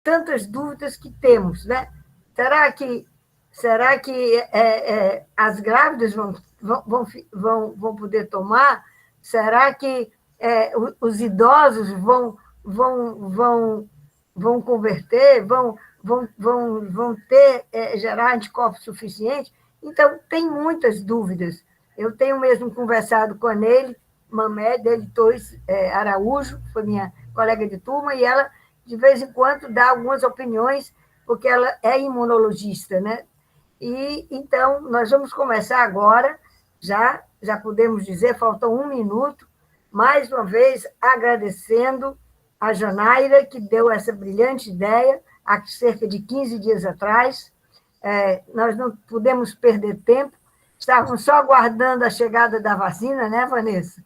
tantas dúvidas que temos, né? Será que as grávidas vão poder tomar? Será que os idosos vão converter, vão ter, gerar anticorpos suficientes? Então, tem muitas dúvidas. Eu tenho mesmo conversado com a Neile Mamed, Torres Araújo, foi minha colega de turma, e ela, de vez em quando, dá algumas opiniões, porque ela é imunologista, né? E, então, nós vamos começar agora, já podemos dizer, falta 1 minuto, mais uma vez agradecendo a Janaíra, que deu essa brilhante ideia, há cerca de 15 dias atrás. Nós não podemos perder tempo, estávamos só aguardando a chegada da vacina, né, Vanessa?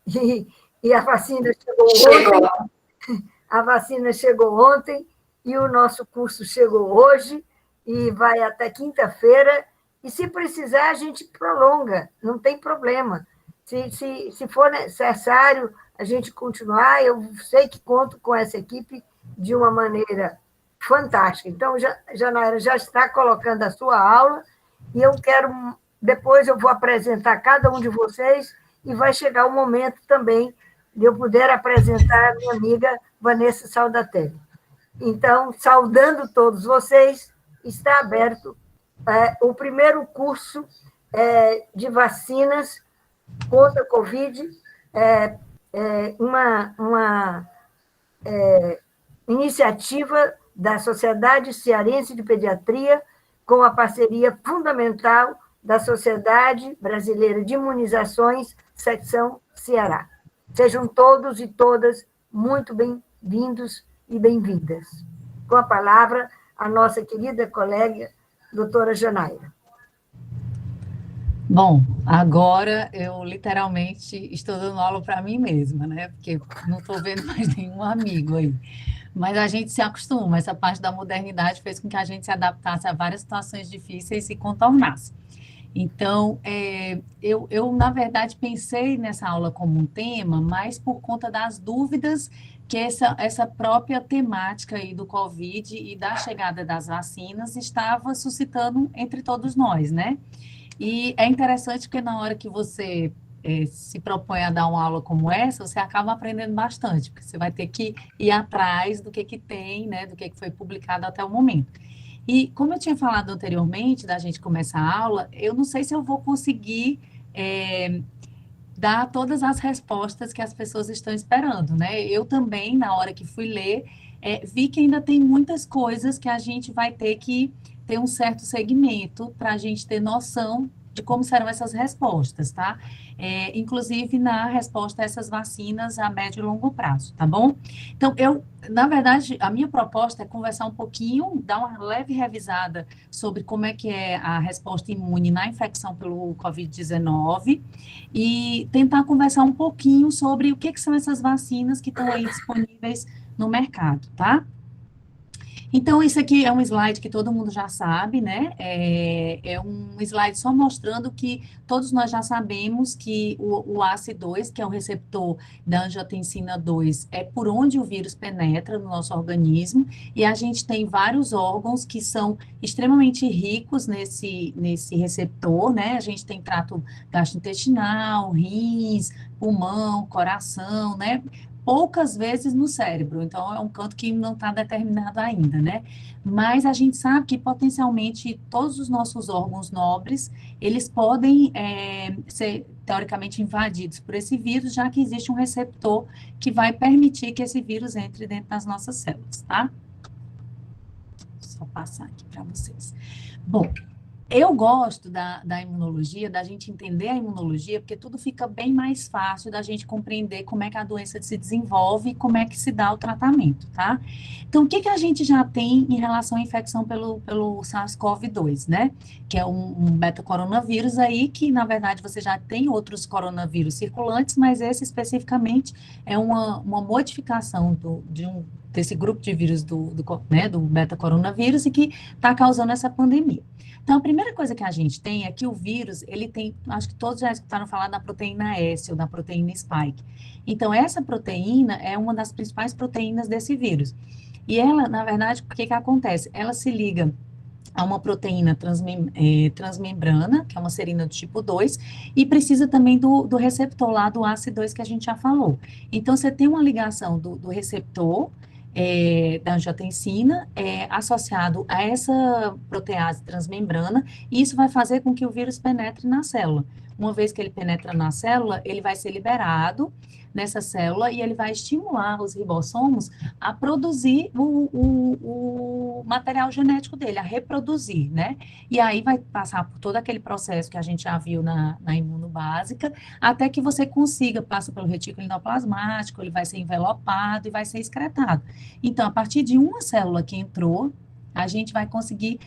E a vacina chegou ontem, a vacina chegou ontem, e o nosso curso chegou hoje, e vai até quinta-feira, e se precisar, a gente prolonga, não tem problema. Se for necessário a gente continuar, eu sei que conto com essa equipe de uma maneira fantástica. Então, Janaíra já está colocando a sua aula, e depois eu vou apresentar cada um de vocês, e vai chegar o momento também de eu poder apresentar a minha amiga Vanessa Saudatelli. Então, saudando todos vocês, está aberto o primeiro curso de vacinas contra a Covid, uma iniciativa da Sociedade Cearense de Pediatria, com a parceria fundamental da Sociedade Brasileira de Imunizações, Secção Ceará. Sejam todos e todas muito bem-vindos e bem-vindas. Com a palavra, a nossa querida colega, doutora Janaíra. Bom, agora eu literalmente estou dando aula para mim mesma, né? Porque não estou vendo mais nenhum amigo aí. Mas a gente se acostuma, essa parte da modernidade fez com que a gente se adaptasse a várias situações difíceis e contornasse. Então, eu, na verdade, pensei nessa aula como um tema, mas por conta das dúvidas que essa própria temática aí do Covid e da chegada das vacinas estava suscitando entre todos nós, né? E é interessante porque na hora que você se propõe a dar uma aula como essa, você acaba aprendendo bastante, porque você vai ter que ir atrás do que tem, né, do que foi publicado até o momento. E como eu tinha falado anteriormente, da gente começar a aula, eu não sei se eu vou conseguir dar todas as respostas que as pessoas estão esperando, né? Eu também, na hora que fui ler, vi que ainda tem muitas coisas que a gente vai ter que ter um certo segmento para a gente ter noção de como serão essas respostas, tá? Inclusive na resposta a essas vacinas a médio e longo prazo, tá bom? Então, na verdade, a minha proposta é conversar um pouquinho, dar uma leve revisada sobre como é que é a resposta imune na infecção pelo Covid-19 e tentar conversar um pouquinho sobre o que são essas vacinas que estão aí disponíveis no mercado, tá? Então, isso aqui é um slide que todo mundo já sabe, né? É um slide só mostrando que todos nós já sabemos que o ACE2, que é o receptor da angiotensina 2, é por onde o vírus penetra no nosso organismo, e a gente tem vários órgãos que são extremamente ricos nesse receptor, né? A gente tem trato gastrointestinal, rins, pulmão, coração, né? Poucas vezes no cérebro, então é um canto que não está determinado ainda, né? Mas a gente sabe que potencialmente todos os nossos órgãos nobres, eles podem ser teoricamente invadidos por esse vírus, já que existe um receptor que vai permitir que esse vírus entre dentro das nossas células, tá? Só passar aqui para vocês. Bom, eu gosto da imunologia, da gente entender a imunologia, porque tudo fica bem mais fácil da gente compreender como é que a doença se desenvolve e como é que se dá o tratamento, tá? Então, o que a gente já tem em relação à infecção pelo SARS-CoV-2, né? Que é um beta-coronavírus aí, que, na verdade, você já tem outros coronavírus circulantes, mas esse especificamente é uma modificação desse grupo de vírus do beta-coronavírus e que está causando essa pandemia. Então, a primeira coisa que a gente tem é que o vírus, ele tem, acho que todos já escutaram falar da proteína S ou da proteína spike. Então, essa proteína é uma das principais proteínas desse vírus. E ela, na verdade, o que que acontece? Ela se liga a uma proteína transmembrana, que é uma serina do tipo 2, e precisa também do receptor lá do AC2 que a gente já falou. Então, você tem uma ligação do receptor da angiotensina associado a essa protease transmembrana, e isso vai fazer com que o vírus penetre na célula. Uma vez que ele penetra na célula, ele vai ser liberado nessa célula e ele vai estimular os ribossomos a produzir o material genético dele, a reproduzir, né? E aí vai passar por todo aquele processo que a gente já viu na imunobásica, até que você consiga, passa pelo retículo endoplasmático, ele vai ser envelopado e vai ser excretado. Então, a partir de uma célula que entrou, a gente vai conseguir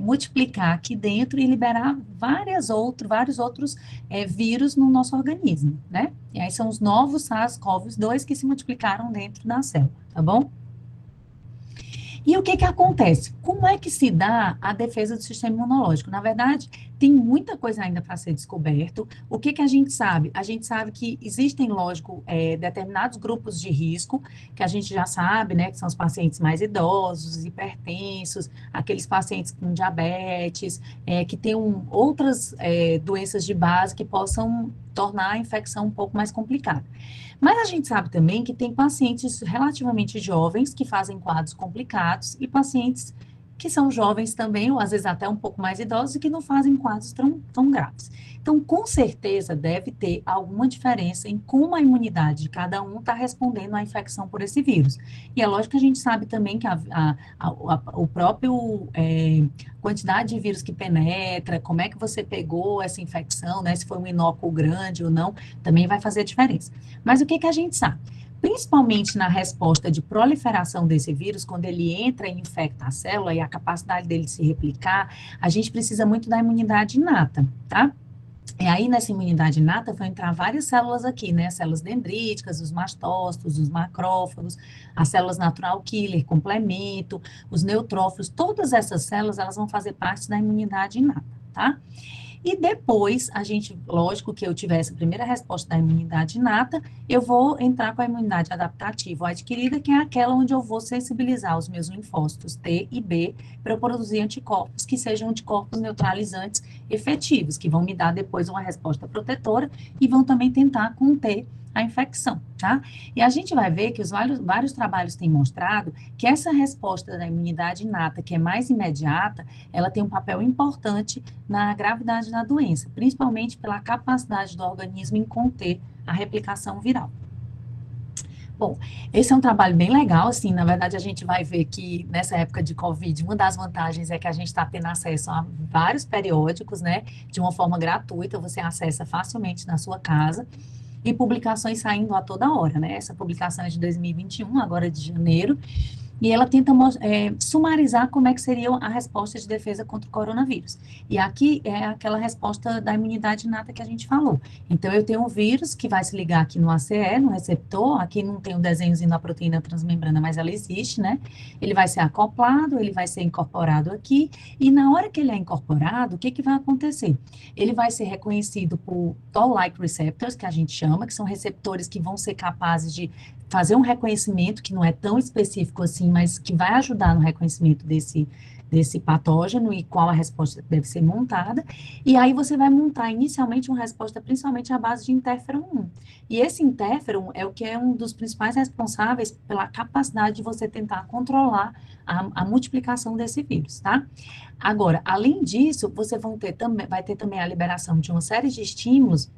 multiplicar aqui dentro e liberar vários outros vírus no nosso organismo, né? E aí são os novos SARS-CoV-2 que se multiplicaram dentro da célula, tá bom? E o que que acontece? Como é que se dá a defesa do sistema imunológico? Na verdade, tem muita coisa ainda para ser descoberto. O que que a gente sabe? A gente sabe que existem, lógico, determinados grupos de risco, que a gente já sabe, né, que são os pacientes mais idosos, hipertensos, aqueles pacientes com diabetes, que têm outras doenças de base que possam tornar a infecção um pouco mais complicada. Mas a gente sabe também que tem pacientes relativamente jovens que fazem quadros complicados e pacientes que são jovens também, ou às vezes até um pouco mais idosos, e que não fazem quadros tão graves. Então, com certeza, deve ter alguma diferença em como a imunidade de cada um está respondendo à infecção por esse vírus. E é lógico que a gente sabe também que o próprio quantidade de vírus que penetra, como é que você pegou essa infecção, né, se foi um inóculo grande ou não, também vai fazer diferença. Mas o que que a gente sabe? Principalmente na resposta de proliferação desse vírus, quando ele entra e infecta a célula e a capacidade dele se replicar, a gente precisa muito da imunidade inata, tá? E aí, nessa imunidade inata, vão entrar várias células aqui, né? Células dendríticas, os mastócitos, os macrófagos, as células natural killer, complemento, os neutrófilos, todas essas células, elas vão fazer parte da imunidade inata, tá? E depois, a gente, lógico que eu tiver essa primeira resposta da imunidade inata, eu vou entrar com a imunidade adaptativa ou adquirida, que é aquela onde eu vou sensibilizar os meus linfócitos T e B para eu produzir anticorpos que sejam anticorpos neutralizantes efetivos, que vão me dar depois uma resposta protetora e vão também tentar conter a infecção, tá? E a gente vai ver que os vários trabalhos têm mostrado que essa resposta da imunidade inata, que é mais imediata, ela tem um papel importante na gravidade da doença, principalmente pela capacidade do organismo em conter a replicação viral. Bom, esse é um trabalho bem legal, assim, na verdade a gente vai ver que nessa época de Covid, uma das vantagens é que a gente está tendo acesso a vários periódicos, né, de uma forma gratuita, você acessa facilmente na sua casa, e publicações saindo a toda hora, né? Essa publicação é de 2021, agora de janeiro, e ela tenta sumarizar como é que seria a resposta de defesa contra o coronavírus. E aqui é aquela resposta da imunidade inata que a gente falou. Então, eu tenho um vírus que vai se ligar aqui no ACE, no receptor, aqui não tem um desenhozinho da proteína transmembrana, mas ela existe, né? Ele vai ser acoplado, ele vai ser incorporado aqui, e na hora que ele é incorporado, o que que vai acontecer? Ele vai ser reconhecido por Toll-like receptors, que a gente chama, que são receptores que vão ser capazes de fazer um reconhecimento que não é tão específico assim, mas que vai ajudar no reconhecimento desse patógeno e qual a resposta deve ser montada. E aí você vai montar inicialmente uma resposta principalmente à base de interferon 1. E esse interferon é o que é um dos principais responsáveis pela capacidade de você tentar controlar a multiplicação desse vírus, tá? Agora, além disso, você vai ter também a liberação de uma série de estímulos,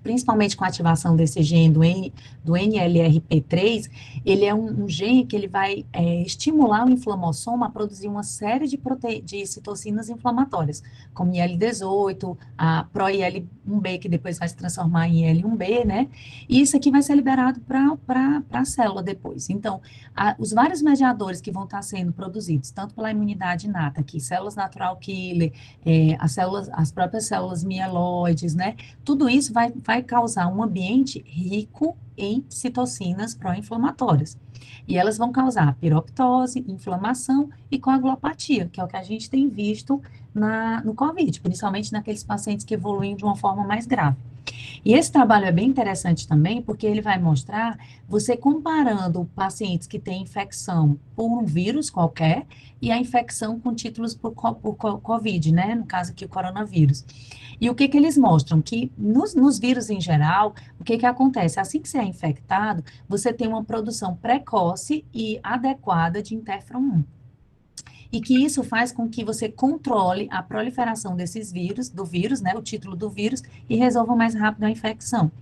principalmente com a ativação desse gene do NLRP3, ele é um gene que ele vai estimular o inflamossoma a produzir uma série de citocinas inflamatórias, como IL-18, a pro-IL-1B, que depois vai se transformar em IL-1B, né? E isso aqui vai ser liberado para a célula depois. Então, os vários mediadores que vão estar sendo produzidos, tanto pela imunidade inata, aqui, células natural killer, as próprias células mieloides, né? Tudo isso vai causar um ambiente rico em citocinas pró-inflamatórias. E elas vão causar piroptose, inflamação e coagulopatia, que é o que a gente tem visto no COVID, principalmente naqueles pacientes que evoluem de uma forma mais grave. E esse trabalho é bem interessante também, porque ele vai mostrar você comparando pacientes que têm infecção por um vírus qualquer e a infecção com títulos por COVID, né? No caso aqui, o coronavírus. E o que que eles mostram? Que nos vírus em geral, o que que acontece? Assim que você é infectado, você tem uma produção precoce e adequada de interferon 1 e que isso faz com que você controle a proliferação desses vírus, do vírus, né, o título do vírus, e resolva mais rápido a infecção.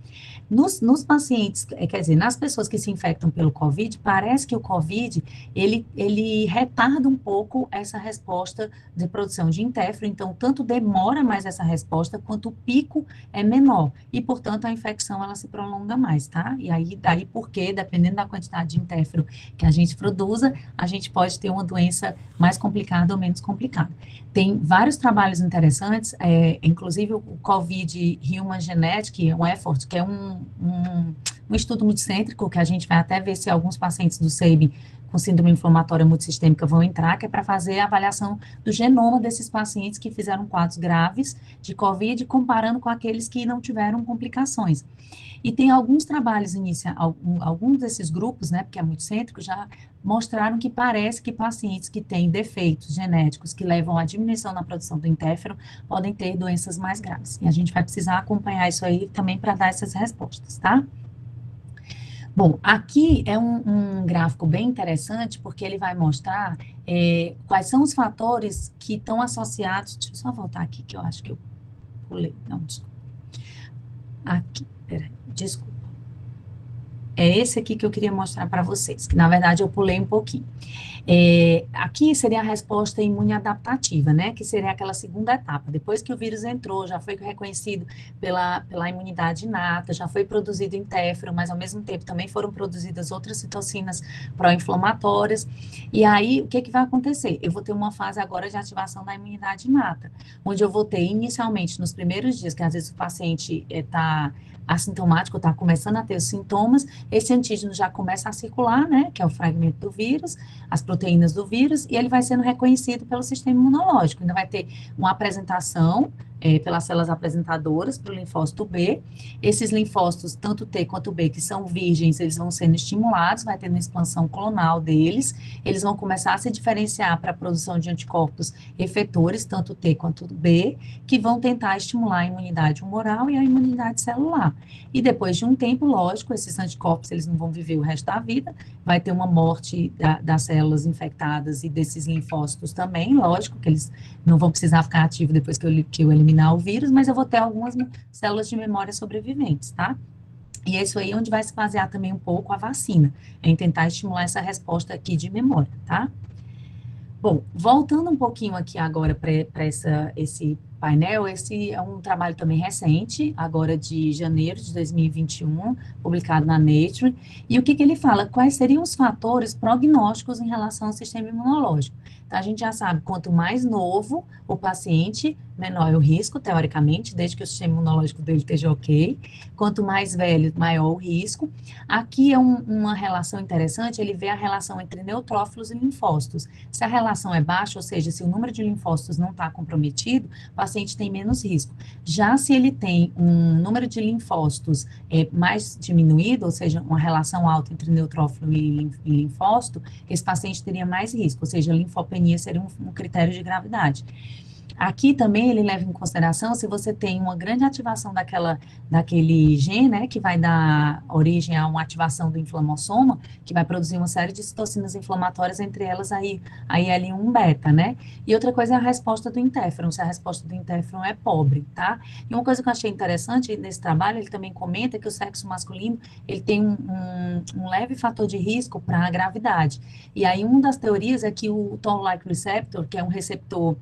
Nos pacientes, quer dizer, nas pessoas que se infectam pelo COVID, parece que o COVID, ele retarda um pouco essa resposta de produção de interferon, então, tanto demora mais essa resposta, quanto o pico é menor, e, portanto, a infecção, ela se prolonga mais, tá? E aí, daí porque, dependendo da quantidade de interferon que a gente produza, a gente pode ter uma doença mais complicada ou menos complicada. Tem vários trabalhos interessantes, inclusive o COVID Human Genetic, um effort, que é um estudo multicêntrico, que a gente vai até ver se alguns pacientes do SEIB com síndrome inflamatória multissistêmica vão entrar, que é para fazer a avaliação do genoma desses pacientes que fizeram quadros graves de COVID, comparando com aqueles que não tiveram complicações. E tem alguns trabalhos alguns desses grupos, né, porque é multicêntrico, já mostraram que parece que pacientes que têm defeitos genéticos que levam à diminuição na produção do interferon podem ter doenças mais graves. E a gente vai precisar acompanhar isso aí também para dar essas respostas, tá? Bom, aqui é um gráfico bem interessante, porque ele vai mostrar quais são os fatores que estão associados. Deixa eu só voltar aqui, que eu acho que eu pulei. Não, desculpa. Aqui, peraí, desculpa. É esse aqui que eu queria mostrar para vocês, que na verdade eu pulei um pouquinho. Aqui seria a resposta imune adaptativa, né? Que seria aquela segunda etapa. Depois que o vírus entrou, já foi reconhecido pela imunidade inata, já foi produzido interferon, mas ao mesmo tempo também foram produzidas outras citocinas pró-inflamatórias. E aí, o que que vai acontecer? Eu vou ter uma fase agora de ativação da imunidade inata, onde eu vou ter inicialmente, nos primeiros dias, que às vezes o paciente está assintomático, está começando a ter os sintomas, esse antígeno já começa a circular, né, que é o fragmento do vírus, as proteínas do vírus, e ele vai sendo reconhecido pelo sistema imunológico. Ainda vai ter uma apresentação pelas células apresentadoras para o linfócito B. Esses linfócitos, tanto T quanto B, que são virgens, eles vão sendo estimulados, vai tendo uma expansão clonal deles, eles vão começar a se diferenciar para a produção de anticorpos efetores, tanto T quanto B, que vão tentar estimular a imunidade humoral e a imunidade celular. E depois de um tempo, lógico, esses anticorpos, eles não vão viver o resto da vida, vai ter uma morte das células infectadas e desses linfócitos também, lógico, que eles não vão precisar ficar ativos depois que eu eliminar o vírus, mas eu vou ter algumas células de memória sobreviventes, tá? E é isso aí onde vai se basear também um pouco a vacina, em tentar estimular essa resposta aqui de memória, tá? Bom, voltando um pouquinho aqui agora para esse painel, esse é um trabalho também recente, agora de janeiro de 2021, publicado na Nature, e o que que ele fala? Quais seriam os fatores prognósticos em relação ao sistema imunológico? Então, a gente já sabe, quanto mais novo o paciente, menor é o risco, teoricamente, desde que o sistema imunológico dele esteja ok. Quanto mais velho, maior o risco. Aqui é uma relação interessante, ele vê a relação entre neutrófilos e linfócitos. Se a relação é baixa, ou seja, se o número de linfócitos não está comprometido, o paciente tem menos risco. Já se ele tem um número de linfócitos mais diminuído, ou seja, uma relação alta entre neutrófilo e linfócito, esse paciente teria mais risco, ou seja, a linfopenia seria um critério de gravidade. Aqui também ele leva em consideração se você tem uma grande ativação daquele gene, né, que vai dar origem a uma ativação do inflamossoma, que vai produzir uma série de citocinas inflamatórias, entre elas a IL-1 beta, né? E outra coisa é a resposta do interferon, se a resposta do interferon é pobre, tá? E uma coisa que eu achei interessante nesse trabalho, ele também comenta que o sexo masculino, ele tem um leve fator de risco para a gravidade. E aí uma das teorias é que o Toll-like receptor, que é um receptor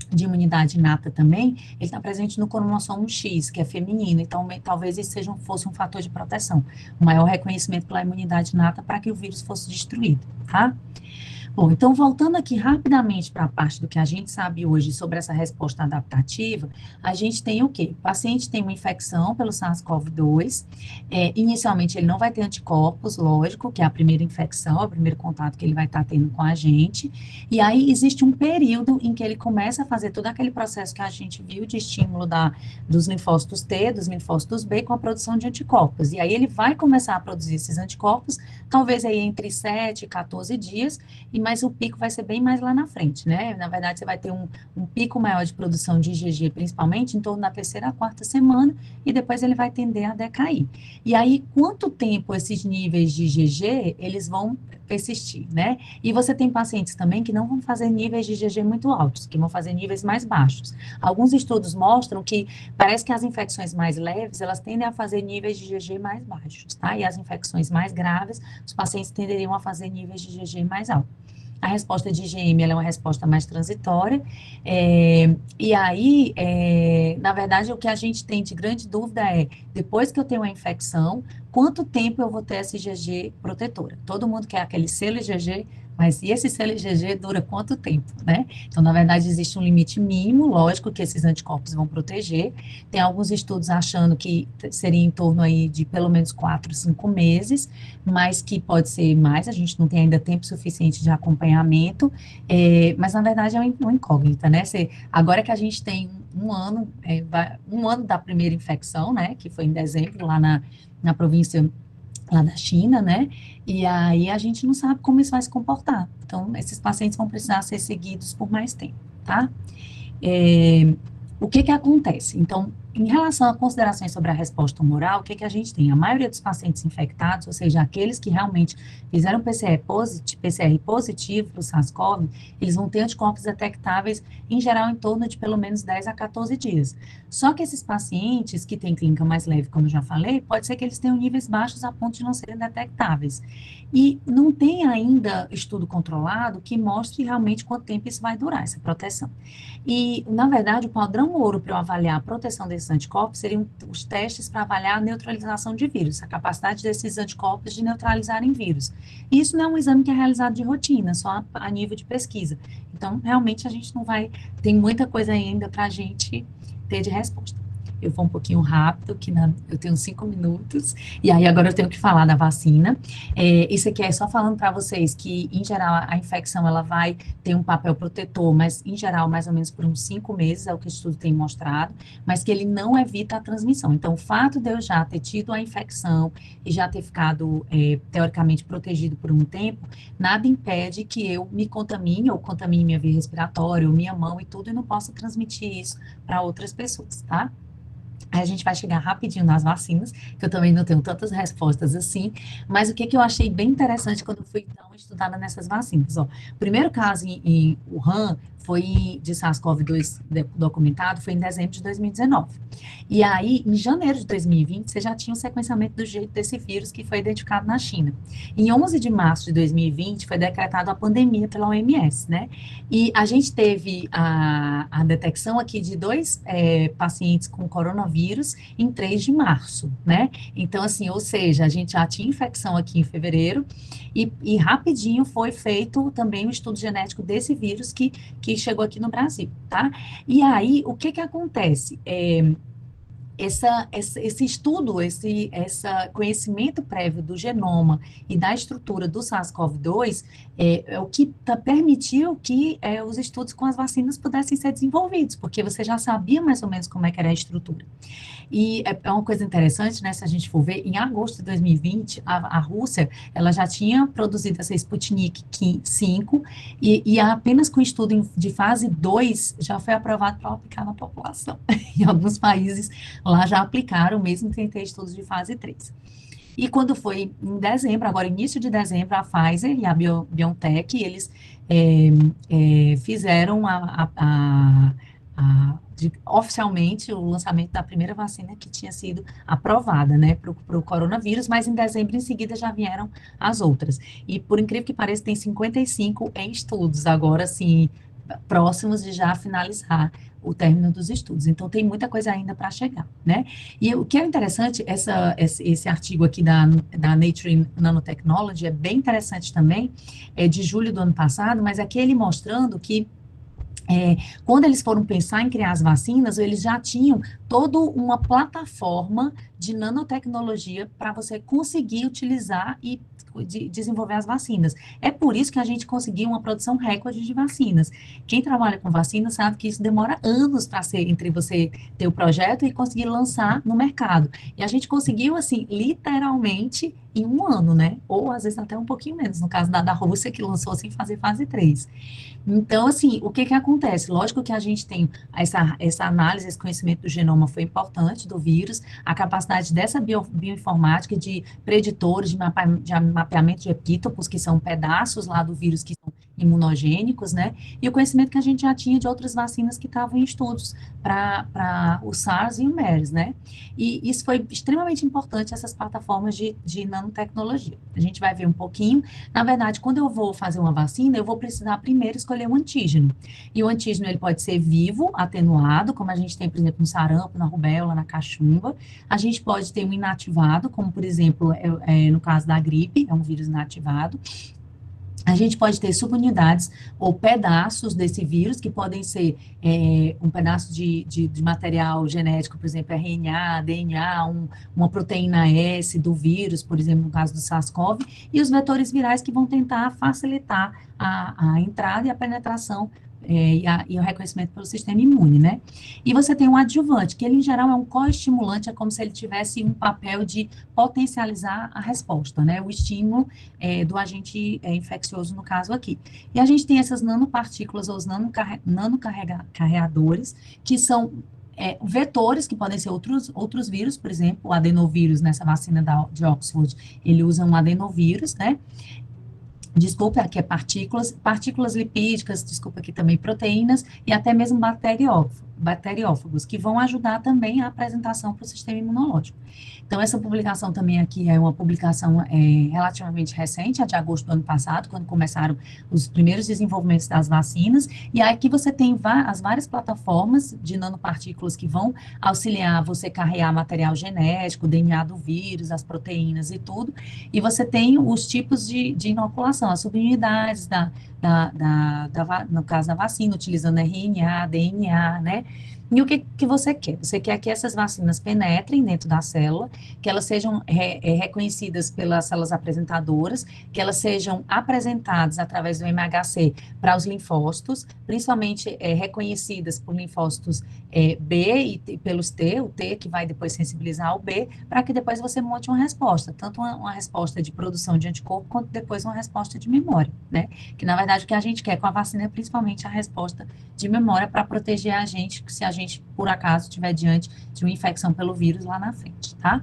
de imunidade inata também, ele está presente no cromossomo X, que é feminino, então talvez isso fosse um fator de proteção, um maior reconhecimento pela imunidade inata para que o vírus fosse destruído, tá? Bom, então voltando aqui rapidamente para a parte do que a gente sabe hoje sobre essa resposta adaptativa, a gente tem o quê? O paciente tem uma infecção pelo SARS-CoV-2, inicialmente ele não vai ter anticorpos, lógico, que é a primeira infecção, é o primeiro contato que ele vai estar tendo com a gente, e aí existe um período em que ele começa a fazer todo aquele processo que a gente viu de estímulo dos linfócitos T, dos linfócitos B, com a produção de anticorpos, e aí ele vai começar a produzir esses anticorpos, talvez aí entre 7 e 14 dias, mas o pico vai ser bem mais lá na frente, né? Na verdade, você vai ter um pico maior de produção de IgG, principalmente em torno da terceira a quarta semana, e depois ele vai tender a decair. E aí, quanto tempo esses níveis de IgG, eles vão persistir, né? E você tem pacientes também que não vão fazer níveis de IgG muito altos, que vão fazer níveis mais baixos. Alguns estudos mostram que parece que as infecções mais leves, elas tendem a fazer níveis de IgG mais baixos, tá? E as infecções mais graves, os pacientes tenderiam a fazer níveis de IgG mais altos. A resposta de IgM ela é uma resposta mais transitória, e aí, na verdade, o que a gente tem de grande dúvida é, depois que eu tenho a infecção, quanto tempo eu vou ter essa IgG protetora? Todo mundo quer aquele selo IgG, mas e esse selo IgG dura quanto tempo, né? Então, na verdade, existe um limite mínimo, lógico que esses anticorpos vão proteger. Tem alguns estudos achando que seria em torno aí de pelo menos 4, 5 meses, mas que pode ser mais, a gente não tem ainda tempo suficiente de acompanhamento, mas na verdade é uma incógnita, né? Agora que a gente tem um ano da primeira infecção, né? Que foi em dezembro, lá na província lá da China, né? E aí a gente não sabe como isso vai se comportar. Então, esses pacientes vão precisar ser seguidos por mais tempo, tá? O que acontece? Então, em relação a considerações sobre a resposta humoral, o que a gente tem? A maioria dos pacientes infectados, ou seja, aqueles que realmente fizeram PCR positivo para o SARS-CoV, eles vão ter anticorpos detectáveis, em geral, em torno de pelo menos 10 a 14 dias. Só que esses pacientes que têm clínica mais leve, como eu já falei, pode ser que eles tenham níveis baixos a ponto de não serem detectáveis. E não tem ainda estudo controlado que mostre realmente quanto tempo isso vai durar, essa proteção. E, na verdade, o padrão ouro para eu avaliar a proteção desses anticorpos seriam os testes para avaliar a neutralização de vírus, a capacidade desses anticorpos de neutralizarem vírus. E isso não é um exame que é realizado de rotina, só a nível de pesquisa. Então, realmente, a gente não vai... Tem muita coisa ainda para a gente ter de resposta. Eu vou um pouquinho rápido, eu tenho 5 minutos, e aí agora eu tenho que falar da vacina. Isso aqui é só falando para vocês que, em geral, a infecção ela vai ter um papel protetor, mas, em geral, mais ou menos por uns 5 meses, é o que o estudo tem mostrado, mas que ele não evita a transmissão. Então, o fato de eu já ter tido a infecção e já ter ficado, teoricamente, protegido por um tempo, nada impede que eu me contamine, ou contamine minha via respiratória, ou minha mão e tudo, e não possa transmitir isso para outras pessoas, tá? Aí a gente vai chegar rapidinho nas vacinas, que eu também não tenho tantas respostas assim, mas o que eu achei bem interessante quando eu fui dar uma estudada nessas vacinas, ó. O primeiro caso em Wuhan foi de SARS-CoV-2 documentado, foi em dezembro de 2019. E aí, em janeiro de 2020, você já tinha o sequenciamento do jeito desse vírus que foi identificado na China. Em 11 de março de 2020, foi decretada a pandemia pela OMS, né? E a gente teve a detecção aqui de 2 pacientes com coronavírus em 3 de março, né? Então, assim, ou seja, a gente já tinha infecção aqui em fevereiro e rapidinho foi feito também o estudo genético desse vírus que chegou aqui no Brasil, tá? E aí, o que acontece? Esse estudo, esse conhecimento prévio do genoma e da estrutura do SARS-CoV-2 é o que permitiu que os estudos com as vacinas pudessem ser desenvolvidos, porque você já sabia mais ou menos como é que era a estrutura. E é uma coisa interessante, né, se a gente for ver, em agosto de 2020, a Rússia, ela já tinha produzido essa Sputnik 5 e apenas com estudo de fase 2 já foi aprovado para aplicar na população. Em alguns países lá já aplicaram, mesmo sem ter estudos de fase 3. E quando foi em dezembro, agora início de dezembro, a Pfizer e a BioNTech, eles fizeram oficialmente o lançamento da primeira vacina que tinha sido aprovada, né, para o coronavírus, mas em dezembro em seguida já vieram as outras. E por incrível que pareça, tem 55 em estudos agora, assim, próximos de já finalizar o término dos estudos. Então, tem muita coisa ainda para chegar, né? E o que é interessante, esse artigo aqui da Nature Nanotechnology é bem interessante também, é de julho do ano passado, mas aqui ele mostrando que quando eles foram pensar em criar as vacinas, eles já tinham toda uma plataforma de nanotecnologia para você conseguir utilizar e desenvolver as vacinas. É por isso que a gente conseguiu uma produção recorde de vacinas. Quem trabalha com vacinas sabe que isso demora anos para ser entre você ter o projeto e conseguir lançar no mercado. E a gente conseguiu, assim, literalmente em um ano, né? Ou às vezes até um pouquinho menos, no caso da Rússia, que lançou sem fazer fase 3. Então, assim, o que que acontece? Lógico que a gente tem essa análise, esse conhecimento do genoma foi importante, do vírus, a capacidade dessa bioinformática de preditores, de mapeamento de epítopos, que são pedaços lá do vírus que são imunogênicos, né? E o conhecimento que a gente já tinha de outras vacinas que estavam em estudos para o SARS e o MERS, né? E isso foi extremamente importante, essas plataformas de nanotecnologia. A gente vai ver um pouquinho. Na verdade, quando eu vou fazer uma vacina, eu vou precisar primeiro escolher um antígeno. E o antígeno, ele pode ser vivo, atenuado, como a gente tem, por exemplo, no sarampo, na rubéola, na cachumba. A gente pode ter um inativado, como, por exemplo, no caso da gripe, é um vírus inativado. A gente pode ter subunidades ou pedaços desse vírus, que podem ser um pedaço de material genético, por exemplo, RNA, DNA, uma proteína S do vírus, por exemplo, no caso do SARS-CoV, e os vetores virais que vão tentar facilitar a entrada e a penetração e o reconhecimento pelo sistema imune, né? E você tem um adjuvante, que ele, em geral, é um coestimulante, é como se ele tivesse um papel de potencializar a resposta, né? O estímulo do agente infeccioso, no caso aqui. E a gente tem essas nanopartículas, ou os nanocarreadores, que são vetores, que podem ser outros vírus, por exemplo, o adenovírus, nessa vacina de Oxford, ele usa um adenovírus, né? Desculpa, aqui é partículas lipídicas, desculpa, aqui também proteínas, e até mesmo bacteriófagos, que vão ajudar também a apresentação para o sistema imunológico. Então, essa publicação também aqui é uma publicação relativamente recente, a de agosto do ano passado, quando começaram os primeiros desenvolvimentos das vacinas, e aqui você tem as várias plataformas de nanopartículas que vão auxiliar você carregar material genético, DNA do vírus, as proteínas e tudo, e você tem os tipos de inoculação, as subunidades no caso da vacina, utilizando RNA, DNA, né? E o que você quer? Você quer que essas vacinas penetrem dentro da célula, que elas sejam reconhecidas pelas células apresentadoras, que elas sejam apresentadas através do MHC para os linfócitos, principalmente reconhecidas por linfócitos B e pelos T, o T que vai depois sensibilizar o B, para que depois você monte uma resposta, tanto uma resposta de produção de anticorpo, quanto depois uma resposta de memória, né? Que na verdade o que a gente quer com a vacina é principalmente a resposta de memória para proteger a gente, se a gente, por acaso, estiver diante de uma infecção pelo vírus lá na frente, tá?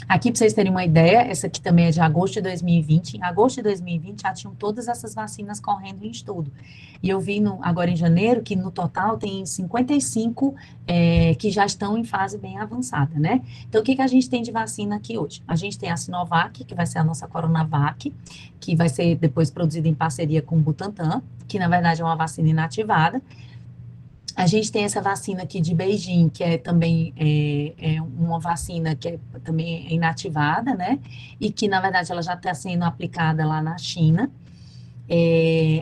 Aqui, para vocês terem uma ideia, essa aqui também é de agosto de 2020. Em agosto de 2020, já tinham todas essas vacinas correndo em estudo. E eu vi agora em janeiro que, no total, tem 55 que já estão em fase bem avançada, né? Então, o que a gente tem de vacina aqui hoje? A gente tem a Sinovac, que vai ser a nossa Coronavac, que vai ser depois produzida em parceria com o Butantan, que, na verdade, é uma vacina inativada. A gente tem essa vacina aqui de Beijing, que é também uma vacina que também é inativada, né? E que, na verdade, ela já está sendo aplicada lá na China.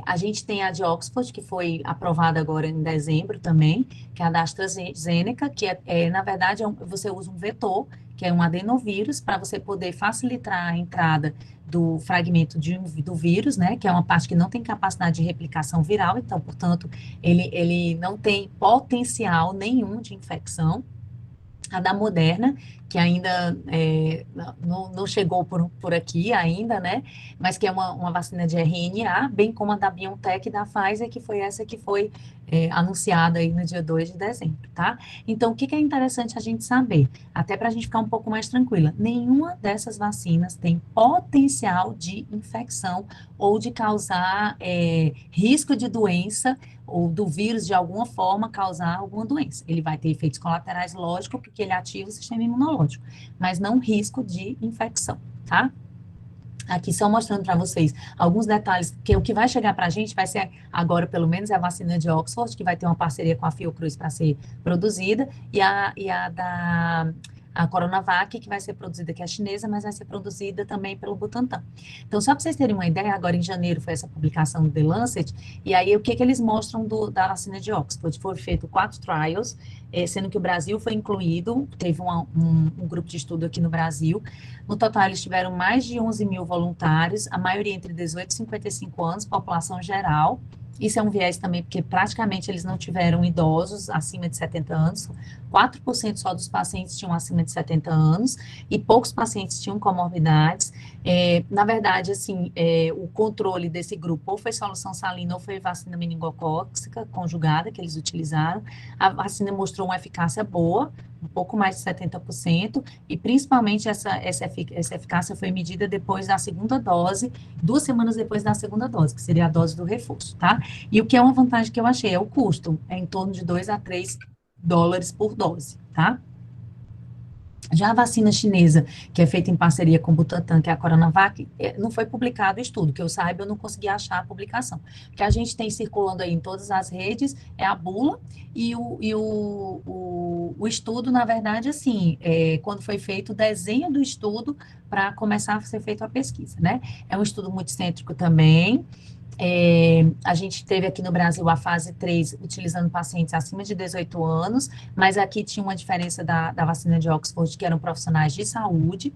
A gente tem a de Oxford, que foi aprovada agora em dezembro também, que é a da AstraZeneca, que na verdade, você usa um vetor, que é um adenovírus, para você poder facilitar a entrada do fragmento do vírus, né, que é uma parte que não tem capacidade de replicação viral, então, portanto, ele não tem potencial nenhum de infecção. A da Moderna, que ainda não chegou por aqui ainda, né? Mas que é uma vacina de RNA, bem como a da BioNTech e da Pfizer, que foi essa que foi anunciada aí no dia 2 de dezembro, tá? Então, o que é interessante a gente saber? Até para a gente ficar um pouco mais tranquila, nenhuma dessas vacinas tem potencial de infecção ou de causar risco de doença ou do vírus, de alguma forma, causar alguma doença. Ele vai ter efeitos colaterais, lógico, porque ele ativa o sistema imunológico, mas não risco de infecção, tá? Aqui só mostrando para vocês alguns detalhes, que o que vai chegar para a gente vai ser, agora pelo menos, é a vacina de Oxford, que vai ter uma parceria com a Fiocruz para ser produzida, e a da a Coronavac, que vai ser produzida, que é chinesa, mas vai ser produzida também pelo Butantan. Então, só para vocês terem uma ideia, agora em janeiro foi essa publicação do The Lancet, e aí o que, que eles mostram da vacina de Oxford? Foram feitos 4 trials, sendo que o Brasil foi incluído, teve um grupo de estudo aqui no Brasil. No total, eles tiveram mais de 11 mil voluntários, a maioria entre 18 e 55 anos, população geral. Isso é um viés também, porque praticamente eles não tiveram idosos acima de 70 anos. 4% só dos pacientes tinham acima de 70 anos e poucos pacientes tinham comorbidades. Na verdade, assim, o controle desse grupo ou foi solução salina ou foi vacina meningocócica conjugada que eles utilizaram. A vacina mostrou uma eficácia boa, um pouco mais de 70%, e principalmente essa eficácia foi medida depois da segunda dose, 2 semanas depois da segunda dose, que seria a dose do reforço, tá? E o que é uma vantagem que eu achei é o custo, é em torno de 2 a 3 dólares por dose, tá? Já a vacina chinesa, que é feita em parceria com o Butantan, que é a Coronavac, não foi publicado o estudo, que eu saiba, eu não consegui achar a publicação. O que a gente tem circulando aí em todas as redes é a bula e o estudo, na verdade, assim, quando foi feito o desenho do estudo para começar a ser feita a pesquisa, né? É um estudo multicêntrico também. A gente teve aqui no Brasil a fase 3, utilizando pacientes acima de 18 anos, mas aqui tinha uma diferença da vacina de Oxford, que eram profissionais de saúde.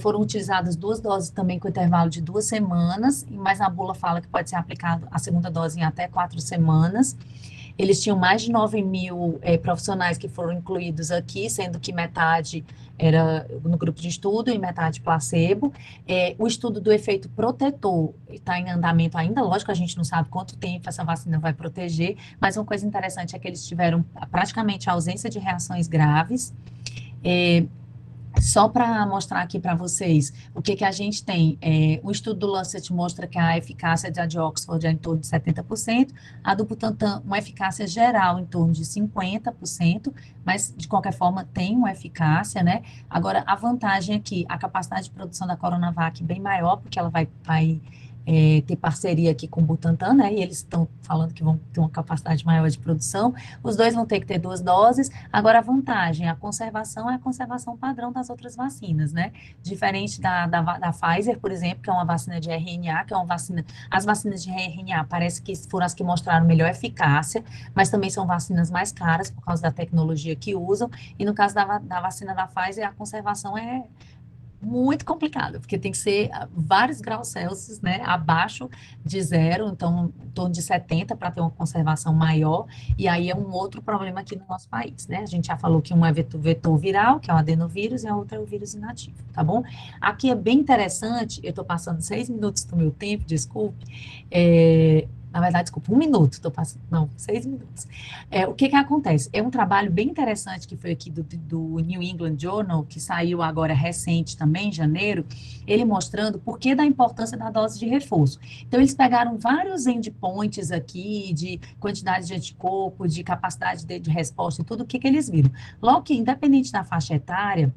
Foram utilizadas 2 doses também com intervalo de 2 semanas, mas a bula fala que pode ser aplicado a segunda dose em até 4 semanas. Eles tinham mais de 9 mil profissionais que foram incluídos aqui, sendo que metade era no grupo de estudo e metade placebo. O estudo do efeito protetor está em andamento ainda, lógico, a gente não sabe quanto tempo essa vacina vai proteger, mas uma coisa interessante é que eles tiveram praticamente ausência de reações graves. Só para mostrar aqui para vocês o que, que a gente tem, o estudo do Lancet mostra que a eficácia da de Oxford é em torno de 70%, a do Butantan, uma eficácia geral em torno de 50%, mas de qualquer forma tem uma eficácia, né? Agora, a vantagem aqui, a capacidade de produção da Coronavac bem maior, porque ela vai ter parceria aqui com o Butantan, né? E eles estão falando que vão ter uma capacidade maior de produção. Os dois vão ter que ter 2 doses. Agora, a vantagem, a conservação é a conservação padrão das outras vacinas, né? Diferente da Pfizer, por exemplo, que é uma vacina de RNA, que é uma vacina. As vacinas de RNA parece que foram as que mostraram melhor eficácia, mas também são vacinas mais caras por causa da tecnologia que usam. E no caso da vacina da Pfizer, a conservação é muito complicado, porque tem que ser vários graus Celsius, né, abaixo de 0, então em torno de 70 para ter uma conservação maior, e aí é um outro problema aqui no nosso país, né? A gente já falou que um é vetor viral, que é o adenovírus, e a outra é o vírus inativo, tá bom? Aqui é bem interessante, eu estou passando 6 minutos do meu tempo, desculpe, na verdade, desculpa, 1 minuto, estou passando, não, 6 minutos. O que que acontece? É um trabalho bem interessante que foi aqui do New England Journal, que saiu agora recente também, em janeiro, ele mostrando por que da importância da dose de reforço. Então, eles pegaram vários endpoints aqui, de quantidade de anticorpo, de capacidade de resposta e tudo, o que que eles viram? Logo que, independente da faixa etária,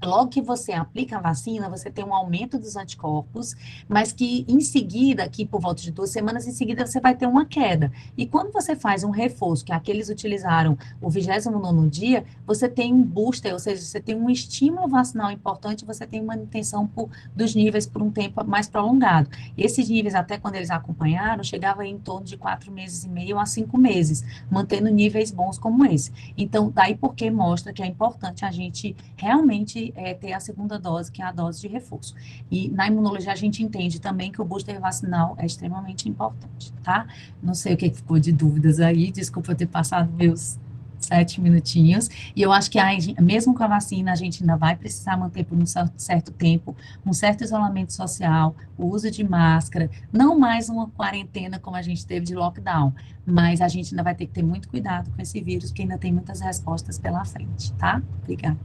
logo que você aplica a vacina, você tem um aumento dos anticorpos, mas que em seguida, aqui por volta de 2 semanas, em seguida você vai ter uma queda. E quando você faz um reforço, que aqueles utilizaram o 29º dia, você tem um booster, ou seja, você tem um estímulo vacinal importante, você tem manutenção dos níveis por um tempo mais prolongado. Esses níveis, até quando eles acompanharam, chegava em torno de 4 meses e meio a 5 meses, mantendo níveis bons como esse. Então, daí porque mostra que é importante a gente realmente ter a segunda dose, que é a dose de reforço. E na imunologia a gente entende também que o booster vacinal é extremamente importante, tá? Não sei o que ficou de dúvidas aí, desculpa eu ter passado meus 7 minutinhos, e eu acho que mesmo com a vacina, a gente ainda vai precisar manter por um certo tempo, um certo isolamento social, o uso de máscara, não mais uma quarentena como a gente teve de lockdown, mas a gente ainda vai ter que ter muito cuidado com esse vírus, porque ainda tem muitas respostas pela frente, tá? Obrigada.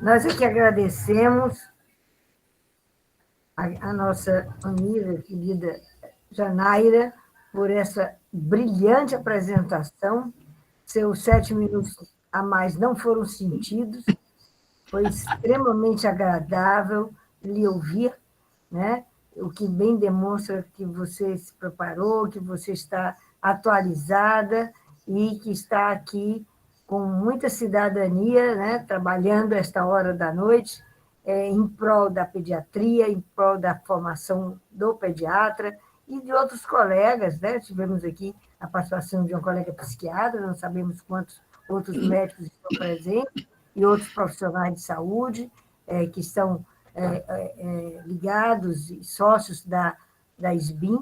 Nós aqui agradecemos a nossa amiga, querida Janaíra, por essa brilhante apresentação. Seus 7 minutos a mais não foram sentidos. Foi extremamente agradável lhe ouvir, né? O que bem demonstra que você se preparou, que você está atualizada e que está aqui com muita cidadania, né? Trabalhando esta hora da noite, em prol da pediatria, em prol da formação do pediatra e de outros colegas, né? Tivemos aqui a participação de um colega psiquiatra, não sabemos quantos outros médicos estão presentes, e outros profissionais de saúde que estão ligados e sócios da SBIM.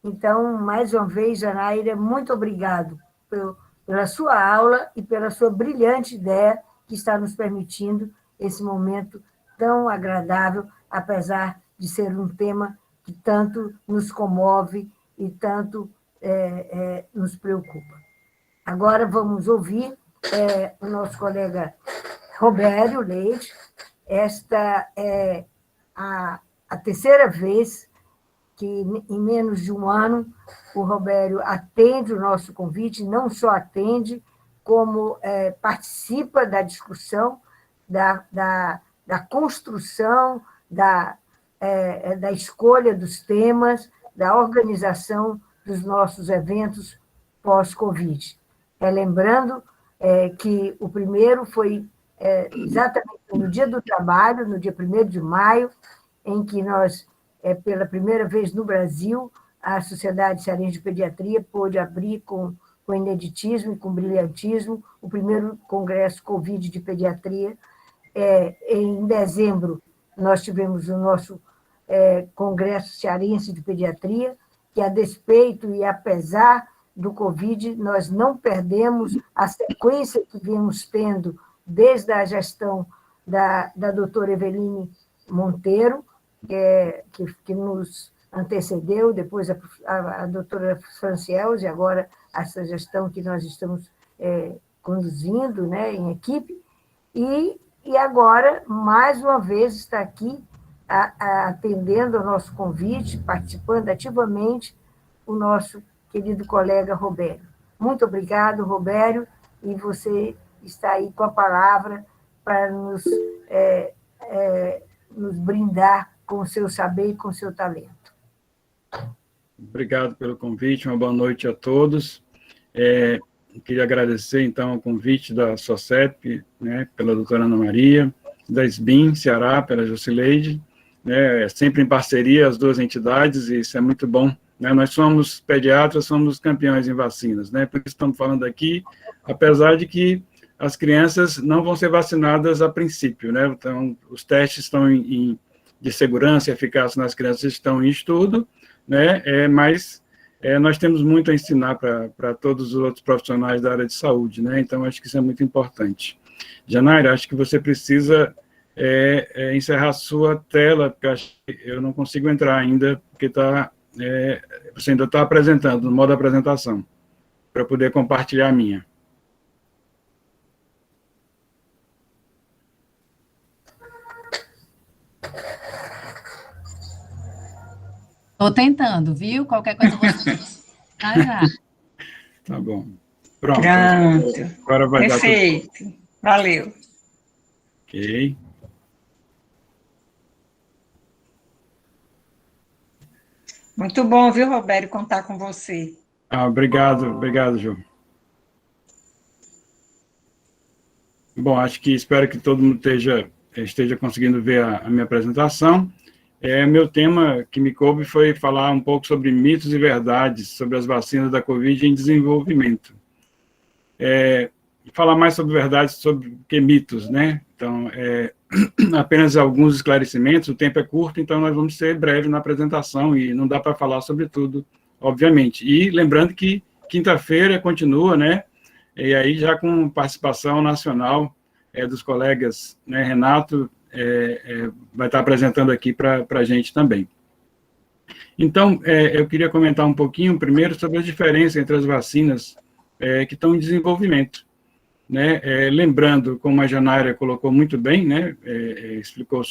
Então, mais uma vez, Janaína, muito obrigado pela sua aula e pela sua brilhante ideia que está nos permitindo esse momento tão agradável, apesar de ser um tema que tanto nos comove e tanto nos preocupa. Agora vamos ouvir o nosso colega Robério Leite. Esta é a terceira vez que, em menos de um ano, o Robério atende o nosso convite, não só atende, como participa da discussão, da construção, da escolha dos temas, da organização dos nossos eventos pós-Covid. Lembrando que o primeiro foi exatamente no Dia do Trabalho, no dia 1º de maio, em que nós, pela primeira vez no Brasil, a Sociedade Cearense de Pediatria pôde abrir com ineditismo e com brilhantismo o primeiro Congresso Covid de Pediatria. Em dezembro, nós tivemos o nosso Congresso Cearense de Pediatria, que, a despeito e apesar do Covid, nós não perdemos a sequência que viemos tendo desde a gestão da doutora Eveline Monteiro, que nos antecedeu, depois a doutora Franciels, e agora essa gestão que nós estamos conduzindo, né, em equipe, e agora, mais uma vez, está aqui atendendo ao nosso convite, participando ativamente, o nosso querido colega Robério. Muito obrigado, Robério, e você está aí com a palavra para nos brindar com o seu saber e com o seu talento. Obrigado pelo convite, uma boa noite a todos. Queria agradecer, então, o convite da SOCEP, né, pela doutora Ana Maria, da SBIM, Ceará, pela Jocileide, né, sempre em parceria as duas entidades, e isso é muito bom. Nós somos pediatras, somos campeões em vacinas, né? Por isso estamos falando aqui, apesar de que as crianças não vão ser vacinadas a princípio, né? Então, os testes estão de segurança e eficácia nas crianças estão em estudo, né? Mas nós temos muito a ensinar para todos os outros profissionais da área de saúde, né? Então, acho que isso é muito importante. Janaína, acho que você precisa encerrar a sua tela, porque acho que eu não consigo entrar ainda, porque você ainda está apresentando, no modo apresentação, para poder compartilhar a minha. Estou tentando, viu? Qualquer coisa você já. Tá bom. Pronto. Agora vai perfeito. Dar tudo. Valeu. Ok. Muito bom, viu, Robério, contar com você. Obrigado, Ju. Bom, espero que todo mundo esteja conseguindo ver a minha apresentação. Meu tema que me coube foi falar um pouco sobre mitos e verdades sobre as vacinas da Covid em desenvolvimento. Falar mais sobre verdades sobre que mitos, né? Então, apenas alguns esclarecimentos, o tempo é curto, então nós vamos ser breves na apresentação e não dá para falar sobre tudo, obviamente. E lembrando que quinta-feira continua, né? E aí já com participação nacional dos colegas, né? Renato vai estar apresentando aqui para a gente também. Então, eu queria comentar um pouquinho, primeiro, sobre a diferença entre as vacinas que estão em desenvolvimento. Né? Lembrando, como a Janaína colocou muito bem, né? Explicou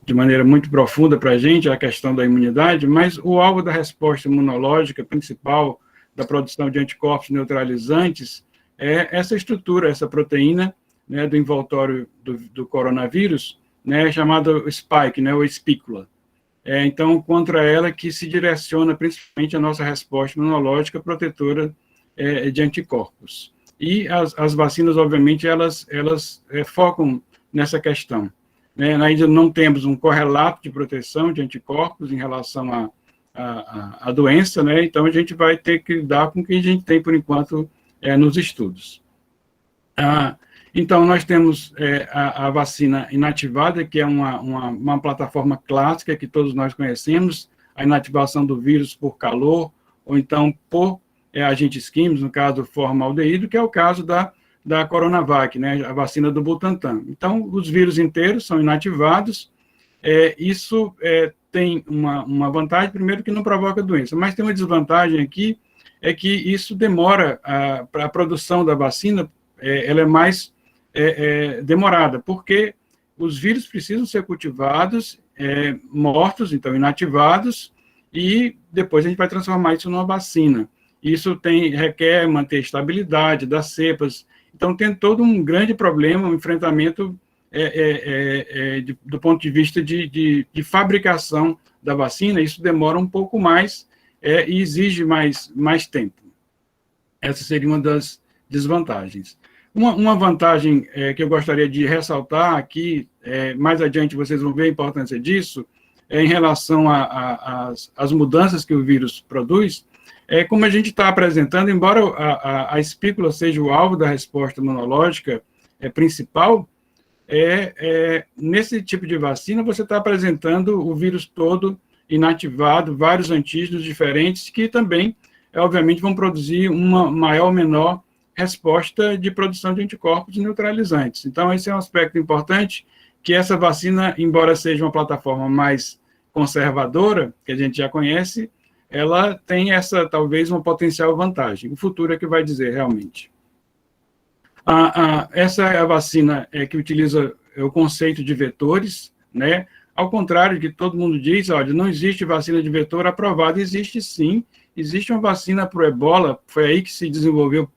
de maneira muito profunda para a gente a questão da imunidade, mas o alvo da resposta imunológica principal da produção de anticorpos neutralizantes é essa estrutura, essa proteína, né, do envoltório do coronavírus, né, chamada spike, né, ou espícula. Então, contra ela que se direciona principalmente a nossa resposta imunológica protetora de anticorpos. E as vacinas, obviamente, elas focam nessa questão. Né? Ainda não temos um correlato de proteção de anticorpos em relação à doença, né? Então a gente vai ter que lidar com o que a gente tem, por enquanto, nos estudos. Então, nós temos a vacina inativada, que é uma plataforma clássica que todos nós conhecemos, a inativação do vírus por calor, ou então por agentes químicos, no caso, formaldeído, que é o caso da Coronavac, né, a vacina do Butantan. Então, os vírus inteiros são inativados, isso tem uma vantagem, primeiro, que não provoca doença, mas tem uma desvantagem aqui, é que isso demora para a produção da vacina, ela é mais demorada, porque os vírus precisam ser cultivados, mortos, então inativados, e depois a gente vai transformar isso numa vacina. Isso requer manter a estabilidade das cepas, então tem todo um grande problema, um enfrentamento do ponto de vista de fabricação da vacina, isso demora um pouco mais e exige mais tempo. Essa seria uma das desvantagens. Uma vantagem que eu gostaria de ressaltar aqui, mais adiante vocês vão ver a importância disso, em relação às mudanças que o vírus produz, como a gente está apresentando, embora a espícula seja o alvo da resposta imunológica principal, nesse tipo de vacina você está apresentando o vírus todo inativado, vários antígenos diferentes, que também, obviamente, vão produzir uma maior ou menor resposta de produção de anticorpos neutralizantes. Então, esse é um aspecto importante, que essa vacina, embora seja uma plataforma mais conservadora, que a gente já conhece, ela tem talvez, uma potencial vantagem. O futuro é que vai dizer, realmente. Essa é a vacina que utiliza o conceito de vetores, né? Ao contrário de que todo mundo diz, olha, não existe vacina de vetor aprovada, existe sim, existe uma vacina para o ebola, foi aí que se desenvolveu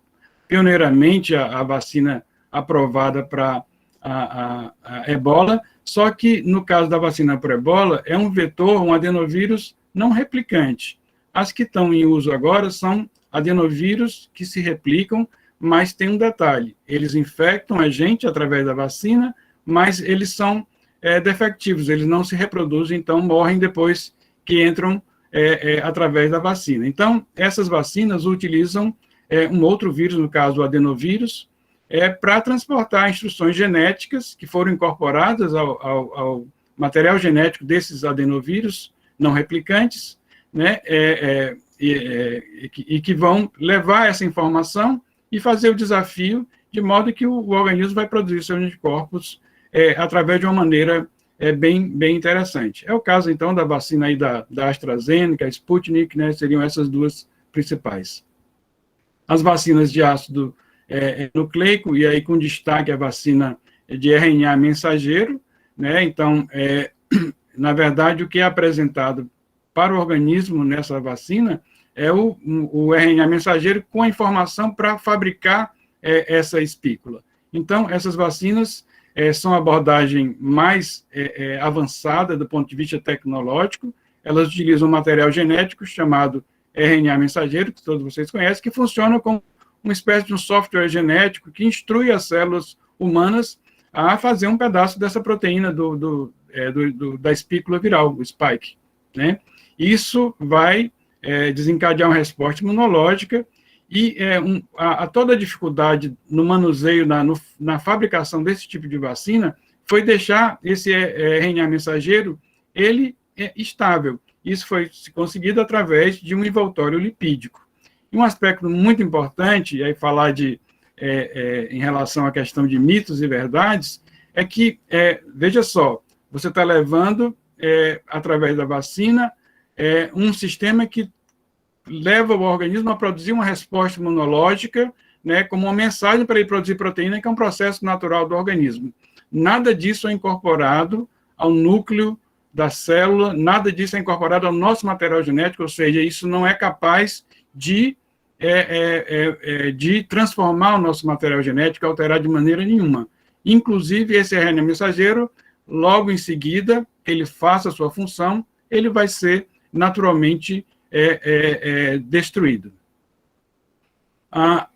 pioneiramente a vacina aprovada para a ebola, só que no caso da vacina para ebola, é um vetor, um adenovírus não replicante. As que estão em uso agora são adenovírus que se replicam, mas tem um detalhe, eles infectam a gente através da vacina, mas eles são defectivos, eles não se reproduzem, então morrem depois que entram através da vacina. Então, essas vacinas utilizam um outro vírus, no caso o adenovírus, para transportar instruções genéticas que foram incorporadas ao material genético desses adenovírus não replicantes, né, e que vão levar essa informação e fazer o desafio de modo que o organismo vai produzir seus anticorpos através de uma maneira bem interessante. É o caso, então, da vacina aí da AstraZeneca, Sputnik, né, seriam essas duas principais. As vacinas de ácido nucleico, e aí com destaque a vacina de RNA mensageiro, né, então, na verdade, o que é apresentado para o organismo nessa vacina é o RNA mensageiro com a informação para fabricar essa espícula. Então, essas vacinas são a abordagem mais avançada do ponto de vista tecnológico, elas utilizam um material genético chamado RNA mensageiro, que todos vocês conhecem, que funciona como uma espécie de um software genético que instrui as células humanas a fazer um pedaço dessa proteína da espícula viral, o spike, né? Isso vai desencadear uma resposta imunológica e toda a dificuldade no manuseio, na fabricação desse tipo de vacina, foi deixar esse RNA mensageiro, ele estável. Isso foi conseguido através de um envoltório lipídico. E um aspecto muito importante, e aí falar em relação à questão de mitos e verdades, é que, veja só, você está levando, através da vacina, um sistema que leva o organismo a produzir uma resposta imunológica, né, como uma mensagem para ele produzir proteína, que é um processo natural do organismo. Nada disso é incorporado ao núcleo da célula, nada disso é incorporado ao nosso material genético, ou seja, isso não é capaz de de transformar o nosso material genético, alterar de maneira nenhuma. Inclusive, esse RNA mensageiro, logo em seguida, ele faça a sua função, ele vai ser naturalmente destruído. A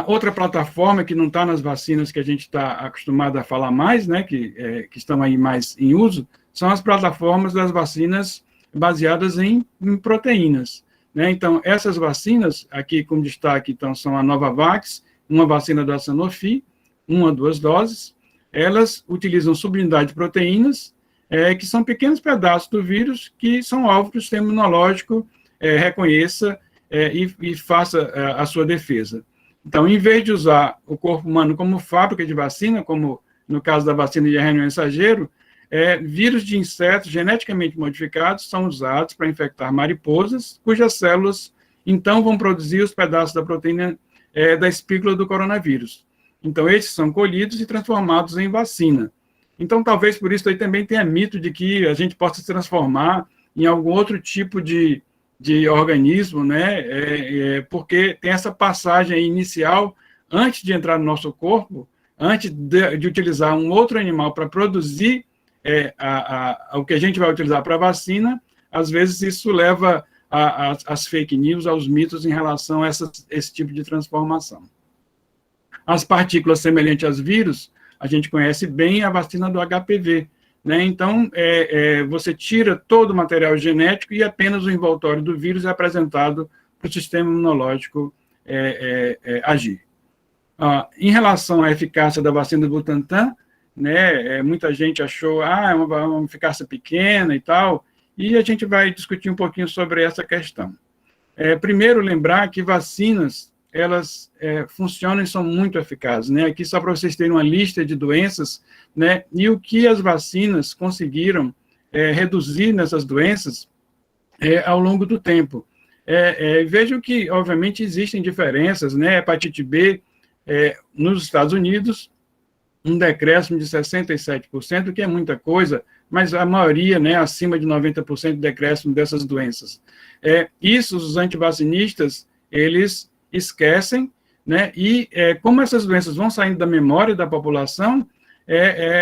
outra plataforma que não está nas vacinas que a gente está acostumado a falar mais, né, que estão aí mais em uso, são as plataformas das vacinas baseadas em proteínas, né? Então, essas vacinas, aqui como destaque, então, são a Novavax, uma vacina da Sanofi, 1 a 2 doses, elas utilizam subunidade de proteínas, que são pequenos pedaços do vírus que são alvo que o sistema imunológico reconheça e faça a sua defesa. Então, em vez de usar o corpo humano como fábrica de vacina, como no caso da vacina de RNA mensageiro, vírus de insetos geneticamente modificados são usados para infectar mariposas, cujas células, então, vão produzir os pedaços da proteína da espícula do coronavírus. Então, esses são colhidos e transformados em vacina. Então, talvez por isso aí também tenha mito de que a gente possa se transformar em algum outro tipo de organismo, né? Porque tem essa passagem inicial, antes de entrar no nosso corpo, antes de utilizar um outro animal para produzir o que a gente vai utilizar para a vacina, às vezes isso leva às fake news, aos mitos em relação a esse tipo de transformação. As partículas semelhantes aos vírus, a gente conhece bem a vacina do HPV, né? Então, você tira todo o material genético e apenas o envoltório do vírus é apresentado para o sistema imunológico agir. Em relação à eficácia da vacina do Butantan, né, muita gente achou, é uma eficácia pequena e tal, e a gente vai discutir um pouquinho sobre essa questão. Primeiro, lembrar que vacinas, elas funcionam e são muito eficazes, né? Aqui só para vocês terem uma lista de doenças, né? E o que as vacinas conseguiram reduzir nessas doenças ao longo do tempo. Vejam que, obviamente, existem diferenças, né? Hepatite B, nos Estados Unidos, um decréscimo de 67%, que é muita coisa, mas a maioria, né, acima de 90% de decréscimo dessas doenças. Isso, os antivacinistas, eles esquecem, né, e como essas doenças vão saindo da memória da população,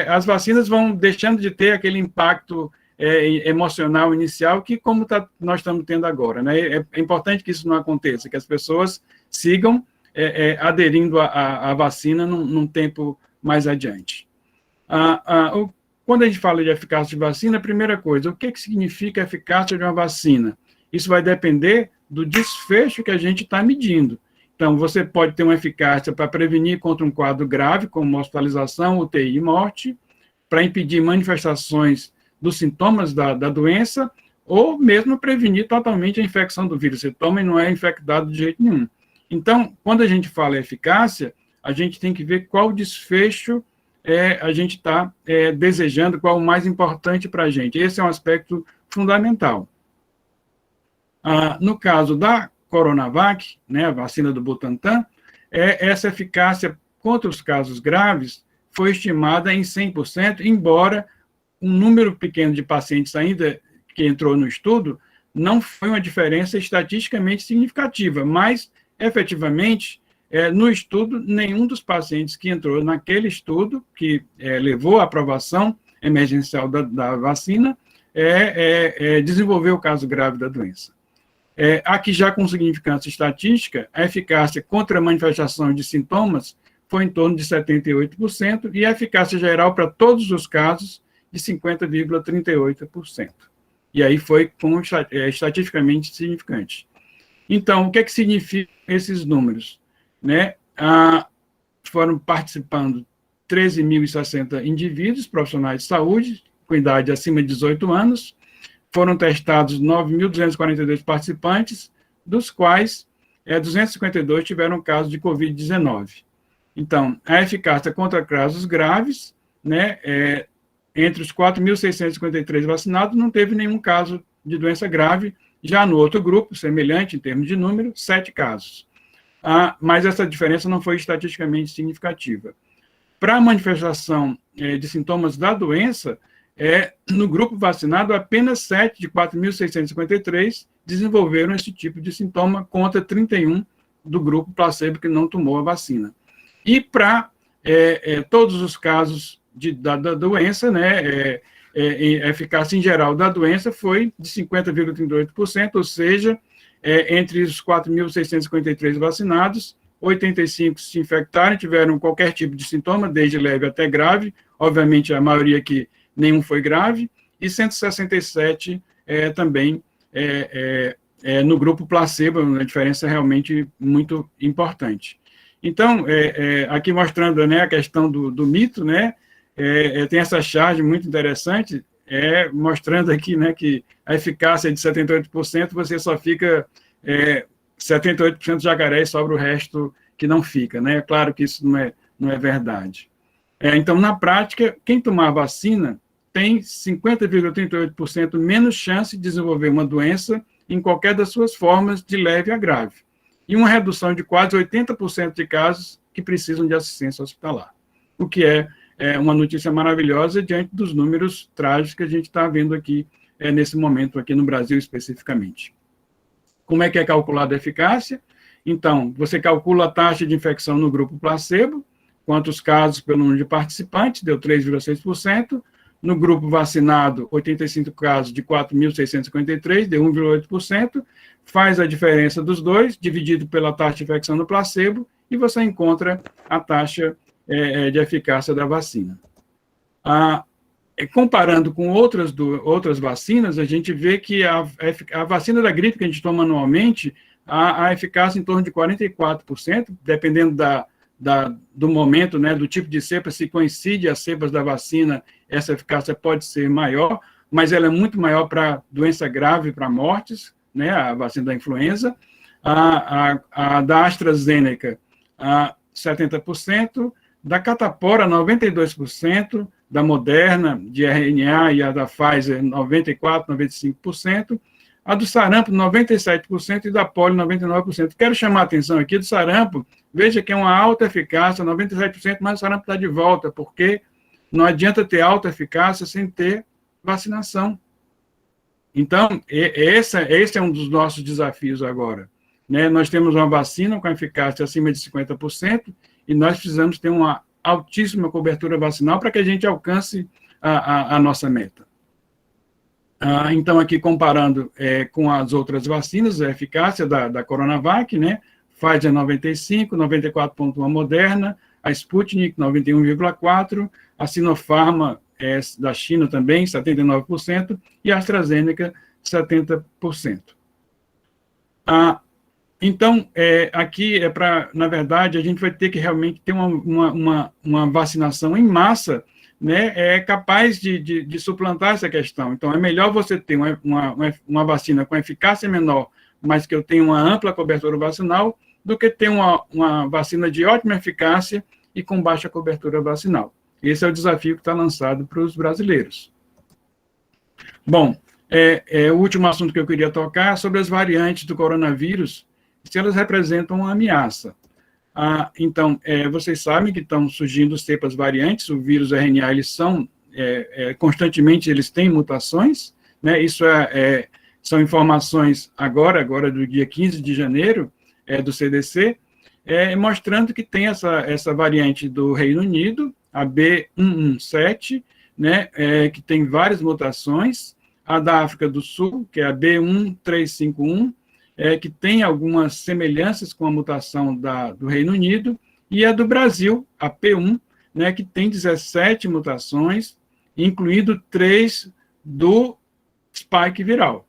as vacinas vão deixando de ter aquele impacto emocional inicial que como nós estamos tendo agora, né? É importante que isso não aconteça, que as pessoas sigam aderindo à vacina num tempo mais adiante. Quando a gente fala de eficácia de vacina, a primeira coisa, o que significa a eficácia de uma vacina? Isso vai depender do desfecho que a gente está medindo. Então, você pode ter uma eficácia para prevenir contra um quadro grave, como hospitalização, UTI e morte, para impedir manifestações dos sintomas da doença, ou mesmo prevenir totalmente a infecção do vírus. Você toma e não é infectado de jeito nenhum. Então, quando a gente fala eficácia, a gente tem que ver qual desfecho a gente está desejando, qual o mais importante para a gente. Esse é um aspecto fundamental. No caso da Coronavac, né, a vacina do Butantan, essa eficácia contra os casos graves foi estimada em 100%, embora um número pequeno de pacientes ainda que entrou no estudo não foi uma diferença estatisticamente significativa, mas, efetivamente, no estudo, nenhum dos pacientes que entrou naquele estudo, que levou à aprovação emergencial da vacina, desenvolveu o caso grave da doença. Aqui, já com significância estatística, a eficácia contra a manifestação de sintomas foi em torno de 78%, e a eficácia geral para todos os casos de 50,38%. E aí foi estatisticamente significante. Então, o que significam esses números? Né? Foram participando 13.060 indivíduos, profissionais de saúde, com idade acima de 18 anos, foram testados 9.242 participantes, dos quais 252 tiveram caso de Covid-19. Então, a eficácia contra casos graves, né, entre os 4.653 vacinados, não teve nenhum caso de doença grave. Já no outro grupo, semelhante em termos de número, 7 casos. Mas essa diferença não foi estatisticamente significativa. Para a manifestação de sintomas da doença, no grupo vacinado, apenas 7 de 4.653 desenvolveram esse tipo de sintoma, contra 31 do grupo placebo que não tomou a vacina. E para todos os casos da doença, né, eficácia em geral da doença foi de 50,38%, ou seja, entre os 4.653 vacinados, 85 se infectaram, tiveram qualquer tipo de sintoma, desde leve até grave, obviamente a maioria aqui nenhum foi grave, e 167 também no grupo placebo, uma diferença realmente muito importante. Então, aqui mostrando, né, a questão do mito, né, tem essa charge muito interessante, mostrando aqui, né, que a eficácia é de 78%, você só fica 78% de jacaré e sobra o resto que não fica, né? É claro que isso não é verdade. Então, na prática, quem tomar a vacina tem 50,38% menos chance de desenvolver uma doença em qualquer das suas formas, de leve a grave, e uma redução de quase 80% de casos que precisam de assistência hospitalar, o que é uma notícia maravilhosa diante dos números trágicos que a gente está vendo aqui, nesse momento, aqui no Brasil especificamente. Como é que é calculada a eficácia? Então, você calcula a taxa de infecção no grupo placebo, quantos casos pelo número de participantes, deu 3,6%. No grupo vacinado, 85 casos de 4.653, deu 1,8%. Faz a diferença dos dois, dividido pela taxa de infecção no placebo, e você encontra a taxa de eficácia da vacina. Comparando com outras vacinas, a gente vê que a vacina da gripe que a gente toma anualmente, a eficácia em torno de 44%, dependendo do momento, né, do tipo de cepa, se coincide as cepas da vacina, essa eficácia pode ser maior, mas ela é muito maior para doença grave, para mortes, né, a vacina da influenza. A da AstraZeneca, 70%, da Catapora, 92%, da Moderna, de RNA, e a da Pfizer, 94%, 95%, a do sarampo, 97%, e da polio, 99%. Quero chamar a atenção aqui do sarampo, veja que é uma alta eficácia, 97%, mas o sarampo está de volta, porque não adianta ter alta eficácia sem ter vacinação. Então, esse é um dos nossos desafios agora, né? Nós temos uma vacina com eficácia acima de 50%, e nós precisamos ter uma altíssima cobertura vacinal para que a gente alcance a nossa meta. Então, aqui comparando com as outras vacinas, a eficácia da Coronavac, né? Pfizer 95, 94,1 Moderna, a Sputnik 91,4, a Sinopharm da China também, 79%, e a AstraZeneca, 70%. Então, aqui na verdade, a gente vai ter que realmente ter uma vacinação em massa, né, capaz de suplantar essa questão. Então, é melhor você ter uma vacina com eficácia menor, mas que eu tenha uma ampla cobertura vacinal, do que ter uma vacina de ótima eficácia e com baixa cobertura vacinal. Esse é o desafio que está lançado para os brasileiros. Bom, o último assunto que eu queria tocar é sobre as variantes do coronavírus, se elas representam uma ameaça. Então, vocês sabem que estão surgindo cepas variantes, o vírus RNA, eles são, constantemente, eles têm mutações, né? Isso são informações agora do dia 15 de janeiro, do CDC, mostrando que tem essa variante do Reino Unido, a B117, né, que tem várias mutações, a da África do Sul, que é a B1351, que tem algumas semelhanças com a mutação do Reino Unido, e a do Brasil, a P1, né, que tem 17 mutações, incluindo 3 do spike viral.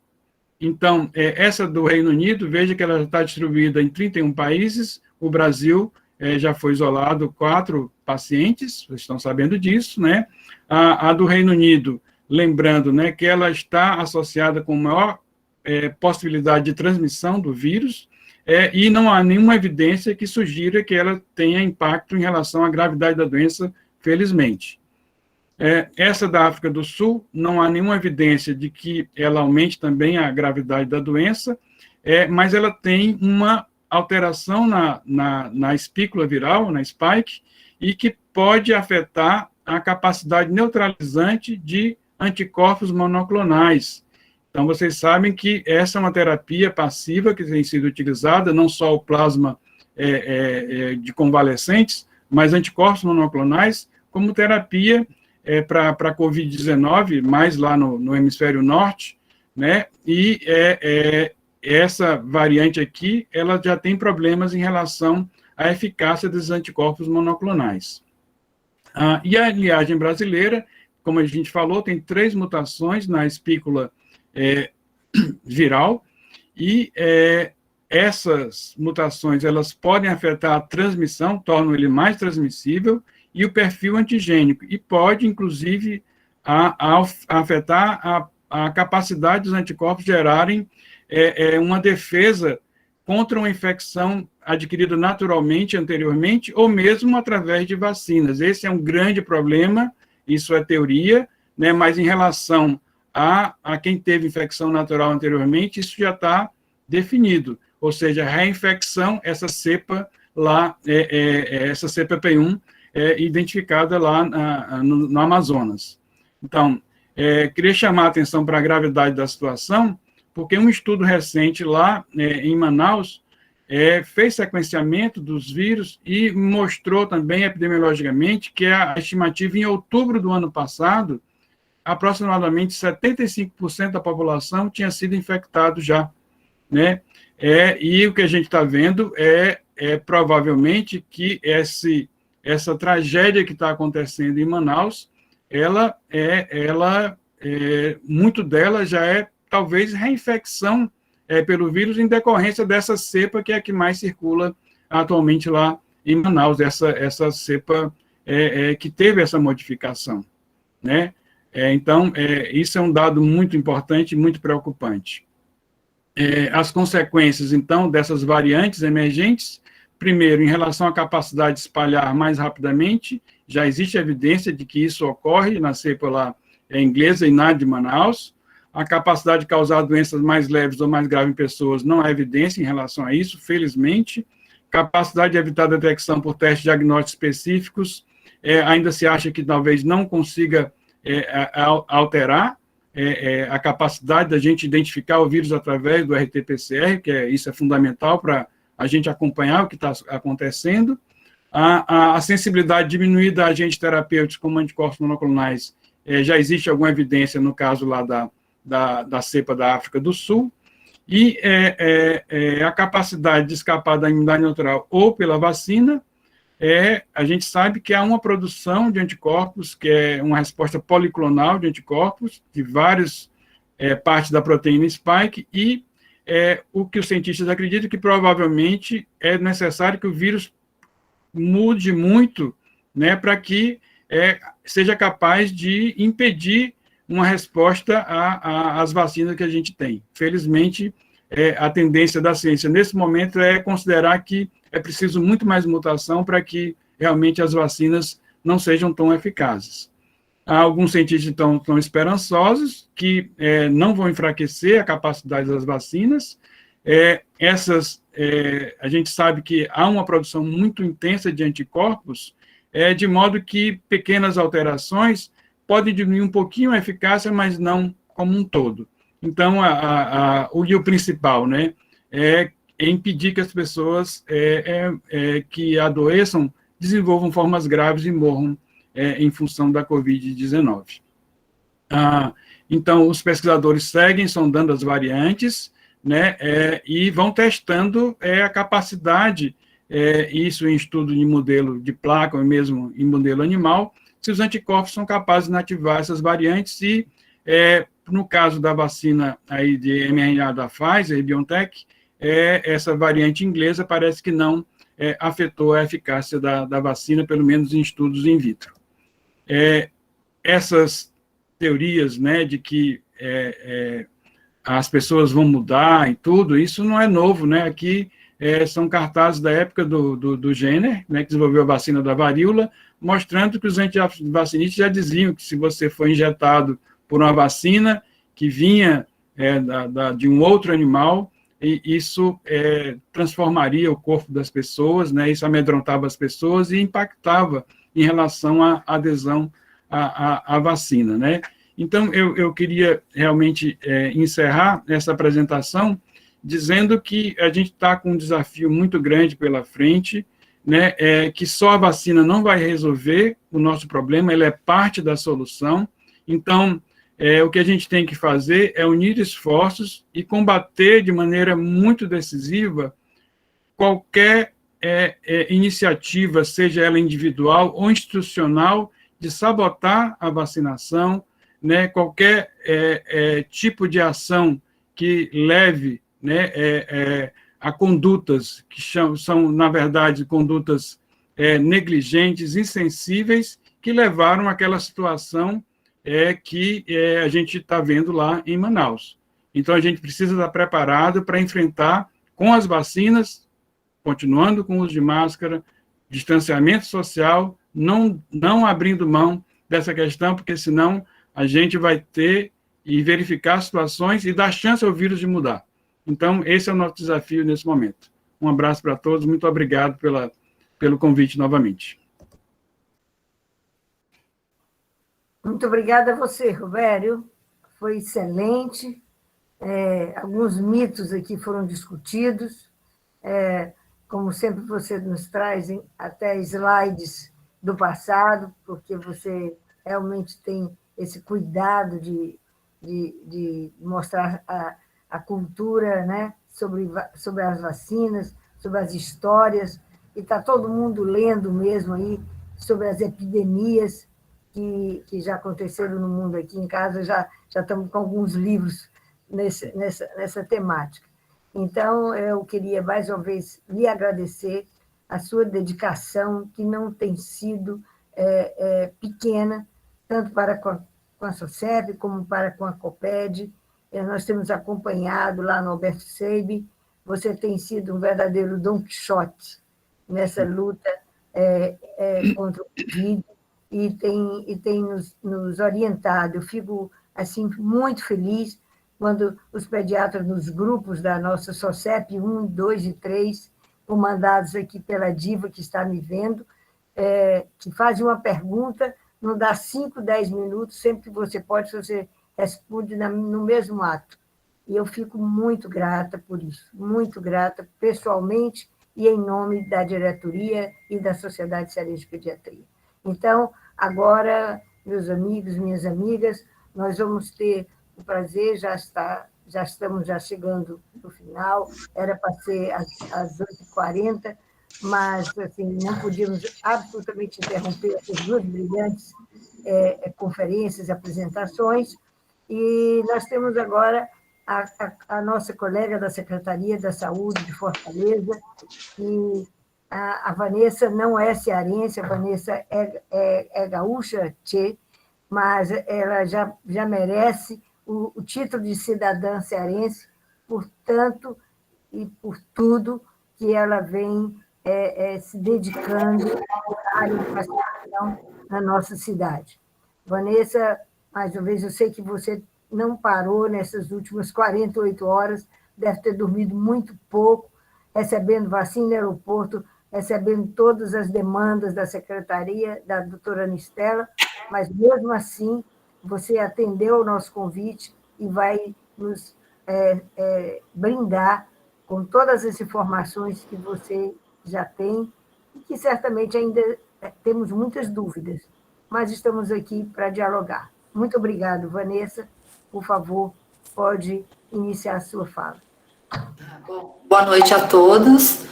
Então, essa do Reino Unido, veja que ela está distribuída em 31 países, o Brasil já foi isolado 4 pacientes, vocês estão sabendo disso, né? A do Reino Unido, lembrando, né, que ela está associada com maior possibilidade de transmissão do vírus, e não há nenhuma evidência que sugira que ela tenha impacto em relação à gravidade da doença, felizmente. Essa da África do Sul, não há nenhuma evidência de que ela aumente também a gravidade da doença, mas ela tem uma alteração na espícula viral, na spike, e que pode afetar a capacidade neutralizante de anticorpos monoclonais. Então, vocês sabem que essa é uma terapia passiva que tem sido utilizada, não só o plasma de convalescentes, mas anticorpos monoclonais como terapia para a Covid-19, mais lá no hemisfério norte, né? E essa variante aqui, ela já tem problemas em relação à eficácia dos anticorpos monoclonais. E a linhagem brasileira, como a gente falou, tem 3 mutações na espícula viral, e essas mutações, elas podem afetar a transmissão, tornam ele mais transmissível, e o perfil antigênico, e pode, inclusive, afetar a capacidade dos anticorpos gerarem uma defesa contra uma infecção adquirida naturalmente, anteriormente, ou mesmo através de vacinas. Esse é um grande problema, isso é teoria, né, mas em relação a quem teve infecção natural anteriormente, isso já está definido, ou seja, a reinfecção, essa cepa lá, essa cepa P1, identificada lá no Amazonas. Então, queria chamar a atenção para a gravidade da situação, porque um estudo recente lá em Manaus fez sequenciamento dos vírus e mostrou também epidemiologicamente que a estimativa em outubro do ano passado, aproximadamente 75% da população tinha sido infectado já, né? E o que a gente está vendo provavelmente que essa tragédia que está acontecendo em Manaus, muito dela já é talvez reinfecção pelo vírus em decorrência dessa cepa que é a que mais circula atualmente lá em Manaus, essa cepa que teve essa modificação, né? Então, isso é um dado muito importante e muito preocupante. As consequências, então, dessas variantes emergentes, primeiro, em relação à capacidade de espalhar mais rapidamente, já existe evidência de que isso ocorre na cepa lá inglesa e na de Manaus. A capacidade de causar doenças mais leves ou mais graves em pessoas não há evidência em relação a isso, felizmente. Capacidade de evitar a detecção por testes diagnósticos específicos, ainda se acha que talvez não consiga alterar a capacidade da gente identificar o vírus através do RT-PCR, isso é fundamental para a gente acompanhar o que está acontecendo. A sensibilidade diminuída a agentes terapêuticos como anticorpos monoclonais, já existe alguma evidência no caso lá da cepa da África do Sul, e a capacidade de escapar da imunidade natural ou pela vacina, a gente sabe que há uma produção de anticorpos, que é uma resposta policlonal de anticorpos, de várias partes da proteína spike, e o que os cientistas acreditam que provavelmente é necessário que o vírus mude muito, né, para que seja capaz de impedir uma resposta às vacinas que a gente tem. Felizmente, a tendência da ciência nesse momento é considerar que é preciso muito mais mutação para que realmente as vacinas não sejam tão eficazes. Alguns cientistas estão esperançosos que não vão enfraquecer a capacidade das vacinas. A gente sabe que há uma produção muito intensa de anticorpos, de modo que pequenas alterações podem diminuir um pouquinho a eficácia, mas não como um todo. Então, o principal, né, é impedir que as pessoas que adoeçam desenvolvam formas graves e morram em função da Covid-19. Então, os pesquisadores seguem sondando as variantes, né, e vão testando a capacidade, isso em estudo de modelo de placa ou mesmo em modelo animal, se os anticorpos são capazes de inativar essas variantes e, no caso da vacina aí de mRNA da Pfizer e BioNTech, essa variante inglesa parece que não afetou a eficácia da vacina, pelo menos em estudos in vitro. Essas teorias, né, de que as pessoas vão mudar e tudo, isso não é novo, né? Aqui são cartazes da época do Jenner, né, que desenvolveu a vacina da varíola, mostrando que os antivacinistas já diziam que se você foi injetado por uma vacina que vinha de um outro animal, e isso transformaria o corpo das pessoas, né, isso amedrontava as pessoas e impactava em relação à adesão à vacina, né. Então, eu queria realmente encerrar essa apresentação dizendo que a gente está com um desafio muito grande pela frente, né, que só a vacina não vai resolver o nosso problema, ela é parte da solução. Então, o que a gente tem que fazer é unir esforços e combater de maneira muito decisiva qualquer iniciativa, seja ela individual ou institucional, de sabotar a vacinação, né, qualquer tipo de ação que leve, né, a condutas que são, na verdade, condutas negligentes, insensíveis, que levaram àquela situação que a gente está vendo lá em Manaus. Então, a gente precisa estar preparado para enfrentar com as vacinas, continuando com o uso de máscara, distanciamento social, não abrindo mão dessa questão, porque senão a gente vai ter e verificar situações e dar chance ao vírus de mudar. Então, esse é o nosso desafio nesse momento. Um abraço para todos, muito obrigado pelo convite novamente. Muito obrigada a você, Robério. Foi excelente. Alguns mitos aqui foram discutidos. Como sempre, você nos traz até slides do passado, porque você realmente tem esse cuidado de mostrar a cultura, né, sobre as vacinas, sobre as histórias, e está todo mundo lendo mesmo aí sobre as epidemias que já aconteceram no mundo. Aqui em casa já estamos com alguns livros nessa temática. Então, eu queria, mais uma vez, lhe agradecer a sua dedicação, que não tem sido pequena, tanto para com a SOCEP, como para com a COPED. Nós temos acompanhado lá no Alberto Seib. Você tem sido um verdadeiro Dom Quixote nessa luta contra o Covid e tem nos orientado. Eu fico assim, muito feliz quando os pediatras nos grupos da nossa SOCEP 1, 2 e 3, comandados aqui pela Diva, que está me vendo, que fazem uma pergunta, não dá 5, 10 minutos, sempre que você pode, você responde no mesmo ato. E eu fico muito grata por isso, muito grata, pessoalmente e em nome da diretoria e da Sociedade Cearense de Pediatria. Então, agora, meus amigos, minhas amigas, nós vamos ter o prazer, já estamos chegando no final, era para ser às 8h40, mas assim, não podíamos absolutamente interromper essas duas brilhantes conferências, apresentações, e nós temos agora a nossa colega da Secretaria da Saúde de Fortaleza, e a Vanessa não é cearense, a Vanessa é gaúcha, mas ela já merece o título de cidadã cearense, por tanto e por tudo que ela vem se dedicando à educação na nossa cidade. Vanessa, mais uma vez, eu sei que você não parou nessas últimas 48 horas, deve ter dormido muito pouco, recebendo vacina no aeroporto, recebendo todas as demandas da secretaria, da doutora Anistela, mas, mesmo assim, você atendeu ao nosso convite e vai nos brindar com todas as informações que você já tem e que certamente ainda temos muitas dúvidas, mas estamos aqui para dialogar. Muito obrigada, Vanessa. Por favor, pode iniciar a sua fala. Bom, boa noite a todos.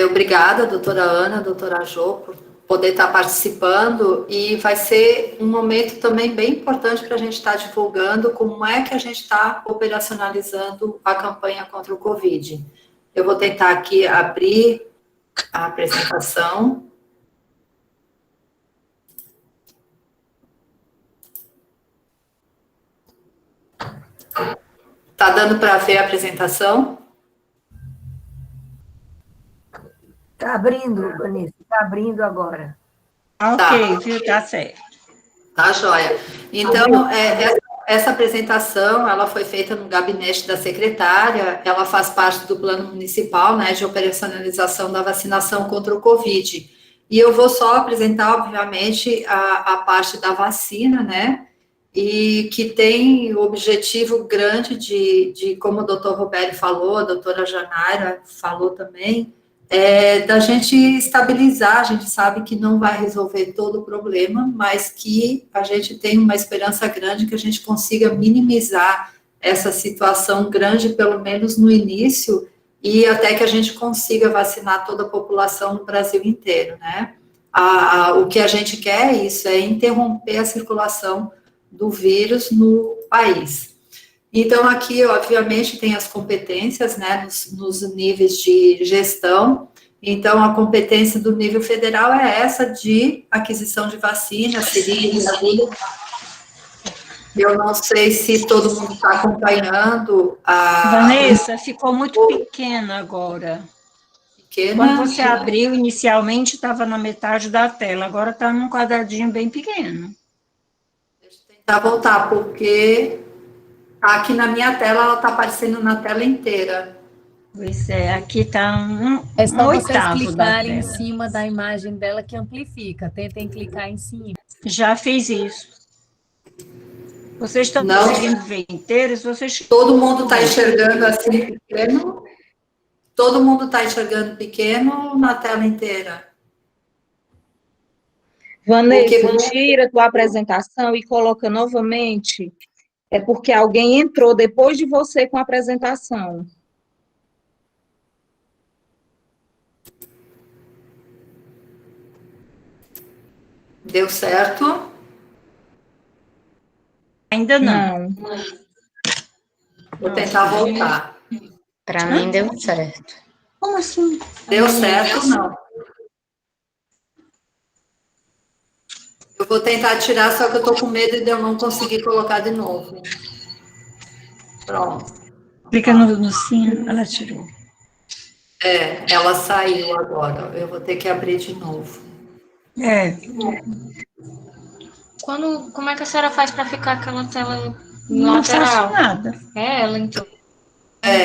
Obrigada, doutora Ana, doutora Jô, por poder estar participando, e vai ser um momento também bem importante para a gente estar divulgando como é que a gente está operacionalizando a campanha contra o Covid. Eu vou tentar aqui abrir a apresentação. Está dando para ver a apresentação? Está abrindo, Vanessa, está abrindo agora. Ok, viu? Tá certo. Tá, joia. Então, essa apresentação, ela foi feita no gabinete da secretária, ela faz parte do plano municipal, né, de operacionalização da vacinação contra o Covid. E eu vou só apresentar, obviamente, a parte da vacina, né, e que tem o objetivo grande de como o doutor Roberto falou, a doutora Janaira falou também, da gente estabilizar. A gente sabe que não vai resolver todo o problema, mas que a gente tem uma esperança grande que a gente consiga minimizar essa situação grande, pelo menos no início, e até que a gente consiga vacinar toda a população no Brasil inteiro, né? O que a gente quer é isso, é interromper a circulação do vírus no país. Então, aqui, obviamente, tem as competências, né, nos níveis de gestão. Então, a competência do nível federal é essa de aquisição de vacinas, seringas. Eu não sei se todo mundo está acompanhando. Vanessa, ficou muito pequena agora. Pequena. Quando você abriu, inicialmente, estava na metade da tela, agora está num quadradinho bem pequeno. Deixa eu tentar voltar, porque aqui na minha tela, ela está aparecendo na tela inteira. Pois é, aqui está É só vocês oitavo da clicarem em tela. cima da imagem dela que amplifica. Tentem clicar em cima. Já fiz isso. Vocês estão Não. conseguindo ver inteiros? Todo mundo está enxergando assim pequeno? Todo mundo está enxergando pequeno na tela inteira? Vanessa, tira tua apresentação e coloca novamente. É porque alguém entrou depois de você com a apresentação. Deu certo? Ainda não. Vou tentar voltar. Para mim deu certo. Como assim? Deu certo, não. Eu vou tentar tirar, só que eu estou com medo de eu não conseguir colocar de novo. Pronto. Clica no sino, ela tirou. Ela saiu agora. Eu vou ter que abrir de novo. Como é que a senhora faz para ficar aquela tela Não lateral? faço nada. Ela, então.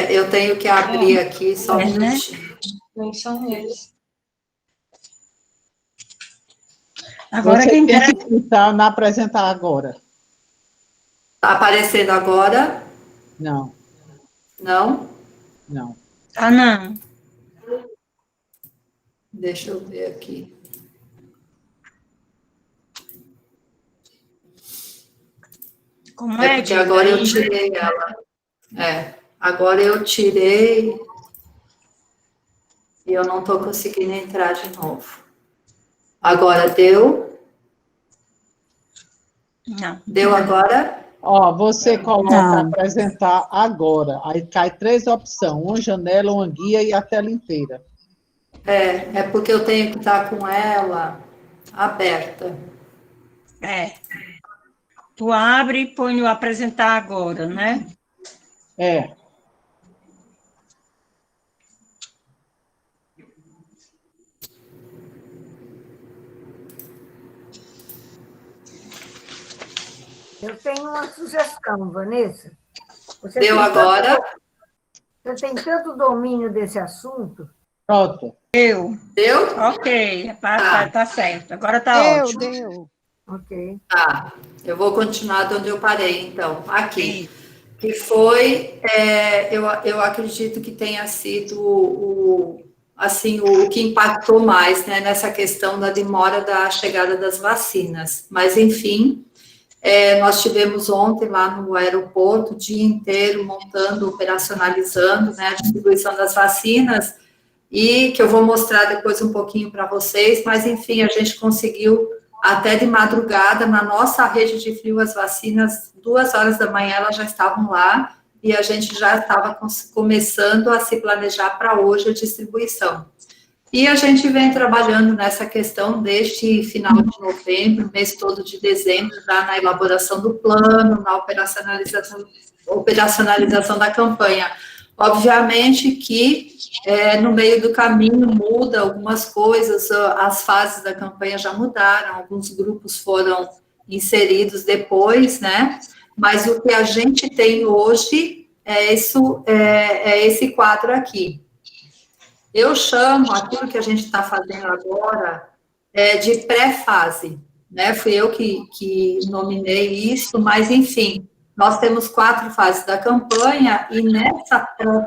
Eu tenho que abrir aqui só um minutinho. Não são eles. Agora Você quem tem quer. que clicar na apresentar agora. Está aparecendo agora? Não, Não? não. Ah, não. Deixa eu ver aqui. Como é? Porque agora eu tirei ela. Agora eu tirei e eu não estou conseguindo entrar de novo. Agora deu? Não. Deu agora? Ó, você coloca Não. apresentar agora. Aí cai 3 opções: uma janela, uma guia e a tela inteira. É porque eu tenho que estar com ela aberta. Tu abre e põe no apresentar agora, né? Eu tenho uma sugestão, Vanessa. Você Deu tem agora? Você tem tanto domínio desse assunto. Pronto. Deu. Deu? Ok, tá certo. Agora tá ótimo. Deu. Ok. Tá. Eu vou continuar de onde eu parei, então. Aqui. Que foi, eu acredito que tenha sido o que impactou mais, né, nessa questão da demora da chegada das vacinas. Mas, enfim, nós tivemos ontem lá no aeroporto o dia inteiro montando, operacionalizando, né, a distribuição das vacinas, e que eu vou mostrar depois um pouquinho para vocês, mas, enfim, a gente conseguiu até de madrugada, na nossa rede de frio, as vacinas, 2 horas da manhã, elas já estavam lá, e a gente já estava começando a se planejar para hoje a distribuição. E a gente vem trabalhando nessa questão desde final de novembro, mês todo de dezembro, já na elaboração do plano, na operacionalização da campanha. Obviamente que no meio do caminho muda algumas coisas, as fases da campanha já mudaram, alguns grupos foram inseridos depois, né? Mas o que a gente tem hoje é esse quadro aqui. Eu chamo aquilo que a gente está fazendo agora de pré-fase. né? Fui eu que nominei isso, mas, enfim, nós temos 4 fases da campanha, e nessa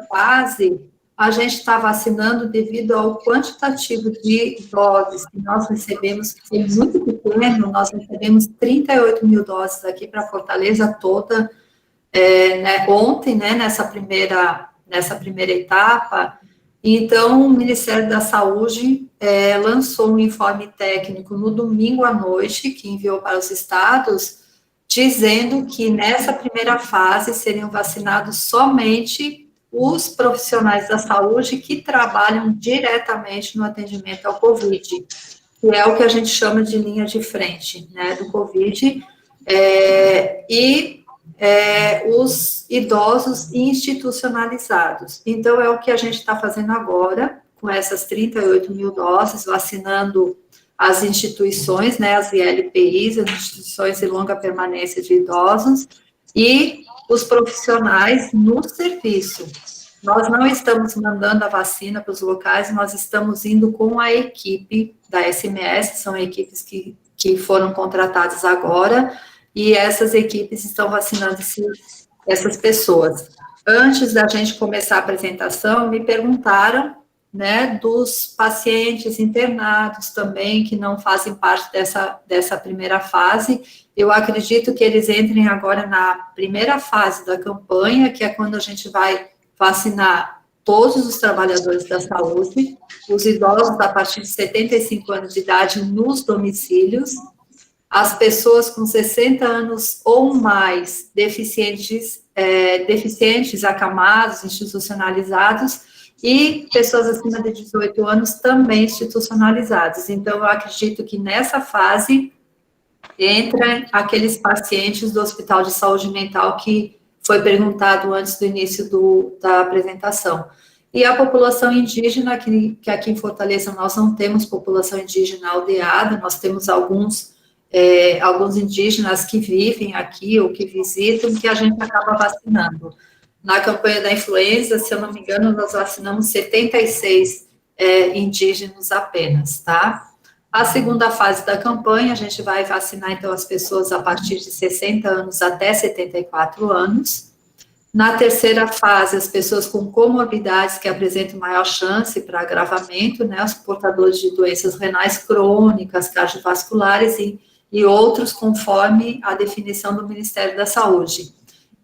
fase a gente está vacinando devido ao quantitativo de doses que nós recebemos, que foi muito pequeno. Nós recebemos 38 mil doses aqui para Fortaleza toda, né, ontem, né, nessa primeira etapa. Então, o Ministério da Saúde lançou um informe técnico no domingo à noite, que enviou para os estados, dizendo que nessa primeira fase seriam vacinados somente os profissionais da saúde que trabalham diretamente no atendimento ao Covid, que é o que a gente chama de linha de frente, né, do Covid, e os idosos institucionalizados. Então, é o que a gente está fazendo agora, com essas 38 mil doses, vacinando as instituições, né, as ILPIs, as instituições de longa permanência de idosos, e os profissionais no serviço. Nós não estamos mandando a vacina para os locais, nós estamos indo com a equipe da SMS, são equipes que foram contratadas agora, e essas equipes estão vacinando essas pessoas. Antes da gente começar a apresentação, me perguntaram, né, dos pacientes internados também, que não fazem parte dessa primeira fase. Eu acredito que eles entrem agora na primeira fase da campanha, que é quando a gente vai vacinar todos os trabalhadores da saúde, os idosos a partir de 75 anos de idade nos domicílios, as pessoas com 60 anos ou mais, deficientes acamados, institucionalizados, e pessoas acima de 18 anos também institucionalizadas. Então, eu acredito que nessa fase entram aqueles pacientes do Hospital de Saúde Mental que foi perguntado antes do início da apresentação. E a população indígena, que aqui em Fortaleza nós não temos população indígena aldeada, nós temos alguns indígenas que vivem aqui ou que visitam, que a gente acaba vacinando. Na campanha da influenza, se eu não me engano, nós vacinamos 76 indígenas apenas, tá? A segunda fase da campanha, a gente vai vacinar, então, as pessoas a partir de 60 anos até 74 anos. Na terceira fase, as pessoas com comorbidades que apresentam maior chance para agravamento, né, os portadores de doenças renais crônicas, cardiovasculares e outros, conforme a definição do Ministério da Saúde.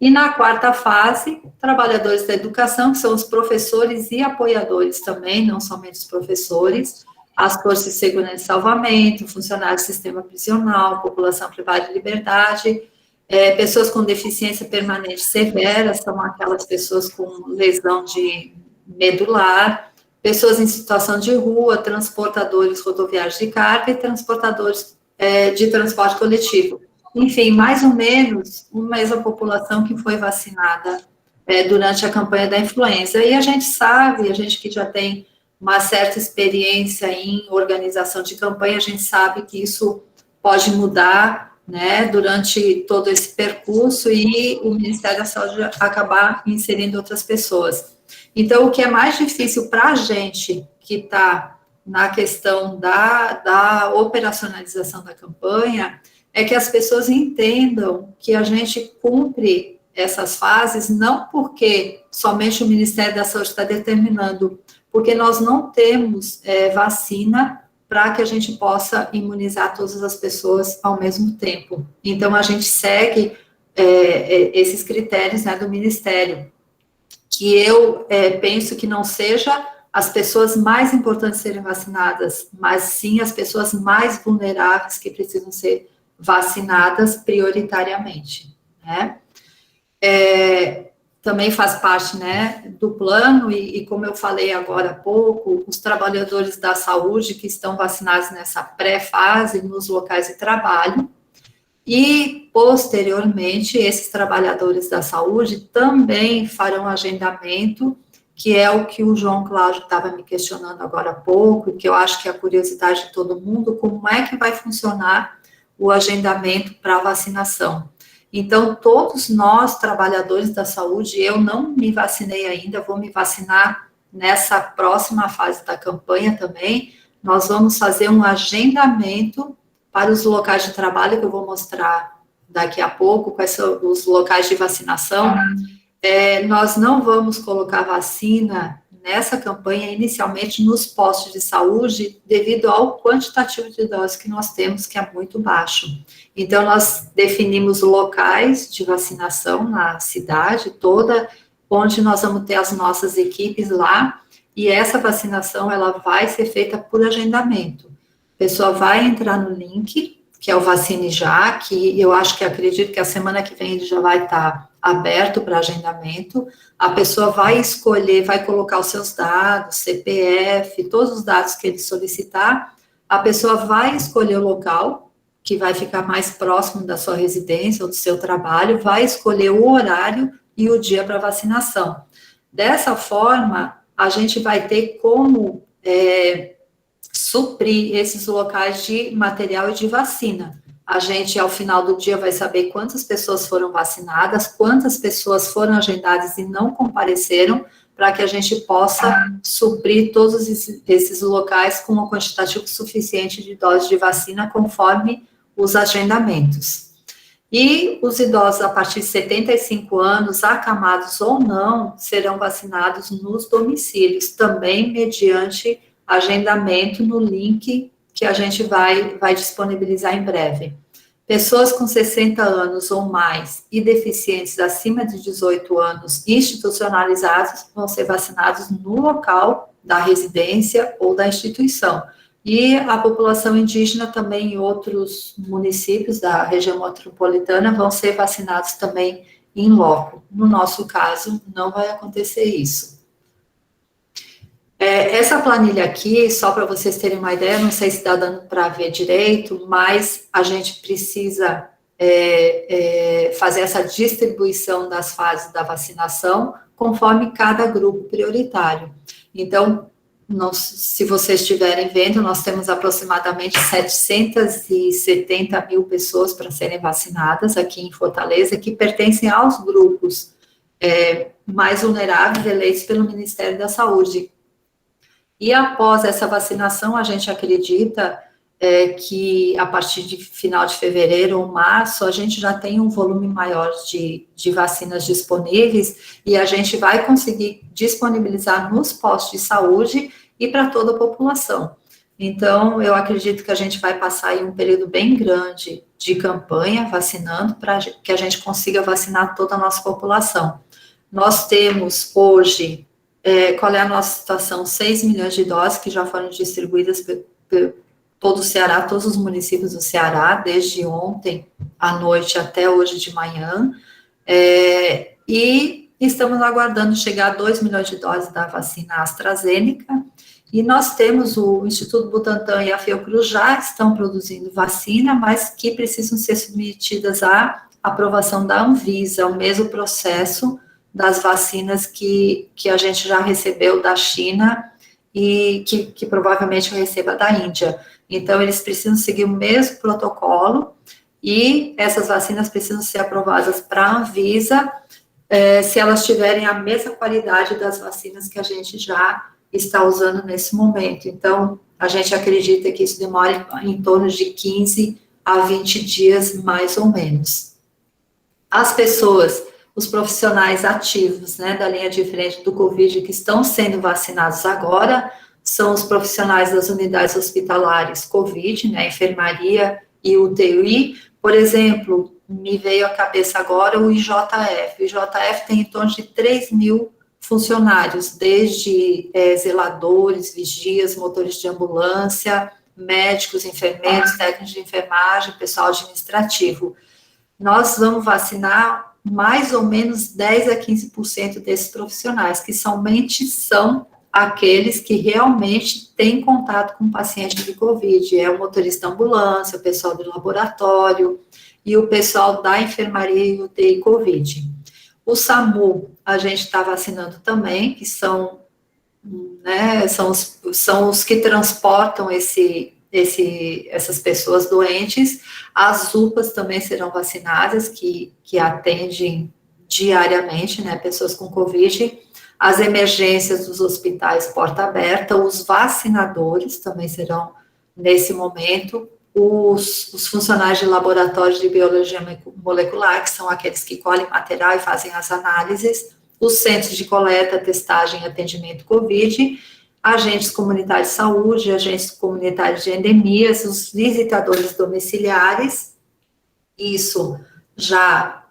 E na quarta fase, trabalhadores da educação, que são os professores e apoiadores também, não somente os professores, as forças de segurança e salvamento, funcionários do sistema prisional, população privada de liberdade, pessoas com deficiência permanente severa, são aquelas pessoas com lesão de medular, pessoas em situação de rua, transportadores rodoviários de carga e transportadores de transporte coletivo. Enfim, mais ou menos uma mesma população que foi vacinada durante a campanha da influenza. E a gente sabe, a gente que já tem uma certa experiência em organização de campanha, a gente sabe que isso pode mudar, né, durante todo esse percurso e o Ministério da Saúde acabar inserindo outras pessoas. Então, o que é mais difícil para a gente que está na questão da operacionalização da campanha é que as pessoas entendam que a gente cumpre essas fases não porque somente o Ministério da Saúde está determinando, porque nós não temos vacina para que a gente possa imunizar todas as pessoas ao mesmo tempo. Então, a gente segue esses critérios, né, do Ministério, que eu penso que não seja as pessoas mais importantes serem vacinadas, mas sim as pessoas mais vulneráveis que precisam ser vacinadas prioritariamente, né? Também faz parte, né, do plano, e como eu falei agora há pouco, os trabalhadores da saúde que estão vacinados nessa pré-fase nos locais de trabalho, e, posteriormente, esses trabalhadores da saúde também farão agendamento, que é o que o João Cláudio estava me questionando agora há pouco, que eu acho que é a curiosidade de todo mundo, como é que vai funcionar o agendamento para vacinação. Então, todos nós, trabalhadores da saúde, eu não me vacinei ainda, vou me vacinar nessa próxima fase da campanha também, nós vamos fazer um agendamento para os locais de trabalho, que eu vou mostrar daqui a pouco, quais são os locais de vacinação, nós não vamos colocar vacina nessa campanha inicialmente nos postos de saúde, devido ao quantitativo de doses que nós temos, que é muito baixo. Então, nós definimos locais de vacinação na cidade toda, onde nós vamos ter as nossas equipes lá, e essa vacinação, ela vai ser feita por agendamento. A pessoa vai entrar no link, que é o Vacine Já, que eu acredito que a semana que vem ele já vai estar aberto para agendamento. A pessoa vai escolher, vai colocar os seus dados, CPF, todos os dados que ele solicitar. A pessoa vai escolher o local, que vai ficar mais próximo da sua residência ou do seu trabalho, vai escolher o horário e o dia para vacinação. Dessa forma, a gente vai ter como suprir esses locais de material e de vacina. A gente, ao final do dia, vai saber quantas pessoas foram vacinadas, quantas pessoas foram agendadas e não compareceram, para que a gente possa suprir todos esses locais com um quantitativo suficiente de doses de vacina, conforme os agendamentos. E os idosos a partir de 75 anos, acamados ou não, serão vacinados nos domicílios, também mediante agendamento no link que a gente vai disponibilizar em breve. Pessoas com 60 anos ou mais e deficientes acima de 18 anos institucionalizados vão ser vacinados no local da residência ou da instituição. E a população indígena também em outros municípios da região metropolitana vão ser vacinados também em loco. No nosso caso, não vai acontecer isso. Essa planilha aqui, só para vocês terem uma ideia, não sei se está dando para ver direito, mas a gente precisa fazer essa distribuição das fases da vacinação conforme cada grupo prioritário. Então, se vocês estiverem vendo, nós temos aproximadamente 770 mil pessoas para serem vacinadas aqui em Fortaleza, que pertencem aos grupos mais vulneráveis eleitos pelo Ministério da Saúde. E após essa vacinação, a gente acredita que a partir de final de fevereiro ou março, a gente já tem um volume maior de vacinas disponíveis e a gente vai conseguir disponibilizar nos postos de saúde e para toda a população. Então, eu acredito que a gente vai passar aí um período bem grande de campanha vacinando para que a gente consiga vacinar toda a nossa população. Nós temos hoje... qual é a nossa situação? 6 milhões de doses que já foram distribuídas por todo o Ceará, todos os municípios do Ceará, desde ontem à noite até hoje de manhã, e estamos aguardando chegar a 2 milhões de doses da vacina AstraZeneca, e nós temos o Instituto Butantan e a Fiocruz já estão produzindo vacina, mas que precisam ser submetidas à aprovação da Anvisa, o mesmo processo das vacinas que a gente já recebeu da China e que provavelmente receba da Índia. Então, eles precisam seguir o mesmo protocolo e essas vacinas precisam ser aprovadas para a Anvisa se elas tiverem a mesma qualidade das vacinas que a gente já está usando nesse momento. Então, a gente acredita que isso demore em torno de 15 a 20 dias, mais ou menos. As pessoas... os profissionais ativos, da linha de frente do Covid que estão sendo vacinados agora, são os profissionais das unidades hospitalares Covid, enfermaria e UTI. Por exemplo, me veio à cabeça agora o IJF. O IJF tem em torno de 3 mil funcionários, desde zeladores, vigias, motores de ambulância, médicos, enfermeiros, técnicos de enfermagem, pessoal administrativo. Nós vamos vacinar mais ou menos 10 a 15% desses profissionais, que somente são aqueles que realmente têm contato com o paciente de Covid, o motorista da ambulância, o pessoal do laboratório e o pessoal da enfermaria e UTI Covid. O SAMU, a gente está vacinando também, que são os que transportam essas pessoas doentes. As UPAs também serão vacinadas, que atendem diariamente, pessoas com Covid. As emergências dos hospitais porta aberta, os vacinadores também serão nesse momento, os funcionários de laboratórios de biologia molecular, que são aqueles que colhem material e fazem as análises, os centros de coleta, testagem e atendimento COVID, agentes comunitários de saúde, agentes comunitários de endemias, os visitadores domiciliares, isso já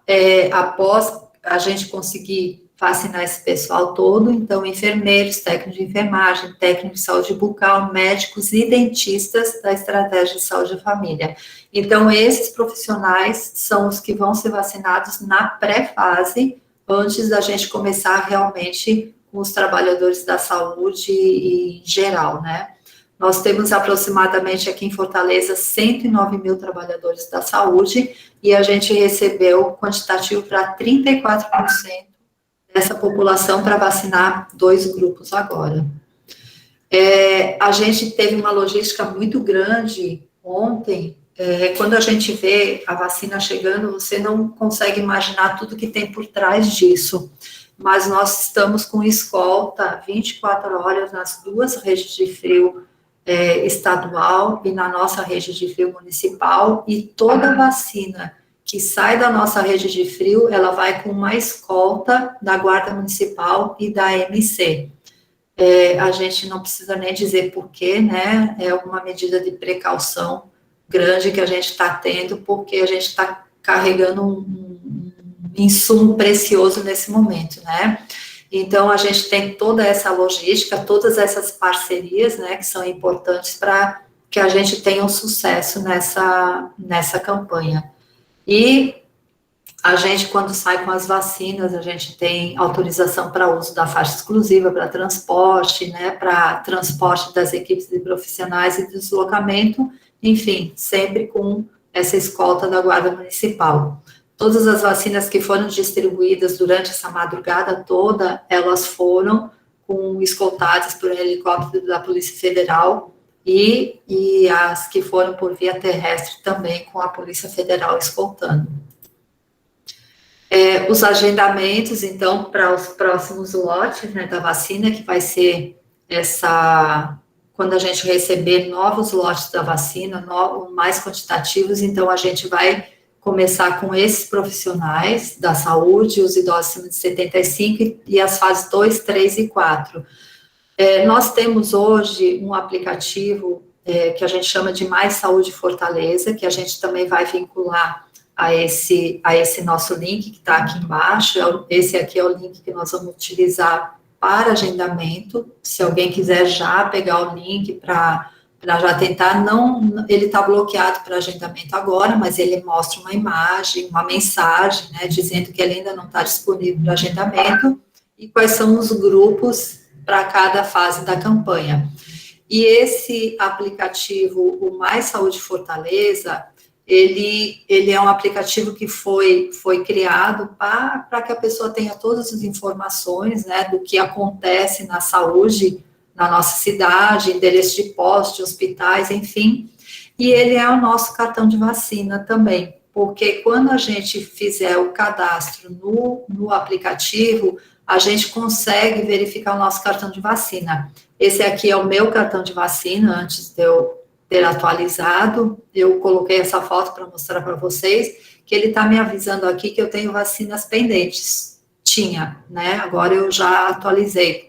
após a gente conseguir vacinar esse pessoal todo, então, enfermeiros, técnicos de enfermagem, técnicos de saúde bucal, médicos e dentistas da estratégia de saúde da família. Então, esses profissionais são os que vão ser vacinados na pré-fase, antes da gente começar realmente com os trabalhadores da saúde em geral, né? Nós temos aproximadamente aqui em Fortaleza 109 mil trabalhadores da saúde e a gente recebeu quantitativo para 34% dessa população para vacinar 2 grupos agora. A gente teve uma logística muito grande ontem. Quando a gente vê a vacina chegando, você não consegue imaginar tudo que tem por trás disso. Mas nós estamos com escolta 24 horas nas 2 redes de frio estadual e na nossa rede de frio municipal, e toda vacina que sai da nossa rede de frio, ela vai com uma escolta da Guarda Municipal e da MC. A gente não precisa nem dizer porquê, né? É uma medida de precaução grande que a gente está tendo, porque a gente está carregando um insumo precioso nesse momento, né? Então, a gente tem toda essa logística, todas essas parcerias, né, que são importantes para que a gente tenha um sucesso nessa campanha. E a gente, quando sai com as vacinas, a gente tem autorização para uso da faixa exclusiva para transporte, né, para transporte das equipes de profissionais e deslocamento, enfim, sempre com essa escolta da Guarda Municipal. Todas as vacinas que foram distribuídas durante essa madrugada toda, elas foram escoltadas por helicóptero da Polícia Federal e as que foram por via terrestre também com a Polícia Federal escoltando. Os agendamentos, então, para os próximos lotes, né, da vacina, que vai ser quando a gente receber novos lotes da vacina, mais quantitativos, então a gente vai começar com esses profissionais da saúde, os idosos acima de 75 e as fases 2, 3 e 4. Nós temos hoje um aplicativo que a gente chama de Mais Saúde Fortaleza, que a gente também vai vincular a esse nosso link que está aqui embaixo. Esse aqui é o link que nós vamos utilizar para agendamento. Se alguém quiser já pegar o link para já tentar, ele está bloqueado para agendamento agora, mas ele mostra uma imagem, uma mensagem, né, dizendo que ele ainda não está disponível para agendamento, e quais são os grupos para cada fase da campanha. E esse aplicativo, o Mais Saúde Fortaleza, ele é um aplicativo que foi criado para que a pessoa tenha todas as informações, né, do que acontece na saúde na nossa cidade, endereço de postos, de hospitais, enfim, e ele é o nosso cartão de vacina também, porque quando a gente fizer o cadastro no aplicativo, a gente consegue verificar o nosso cartão de vacina. Esse aqui é o meu cartão de vacina, antes de eu ter atualizado, eu coloquei essa foto para mostrar para vocês, que ele está me avisando aqui que eu tenho vacinas pendentes. Tinha, né, agora eu já atualizei.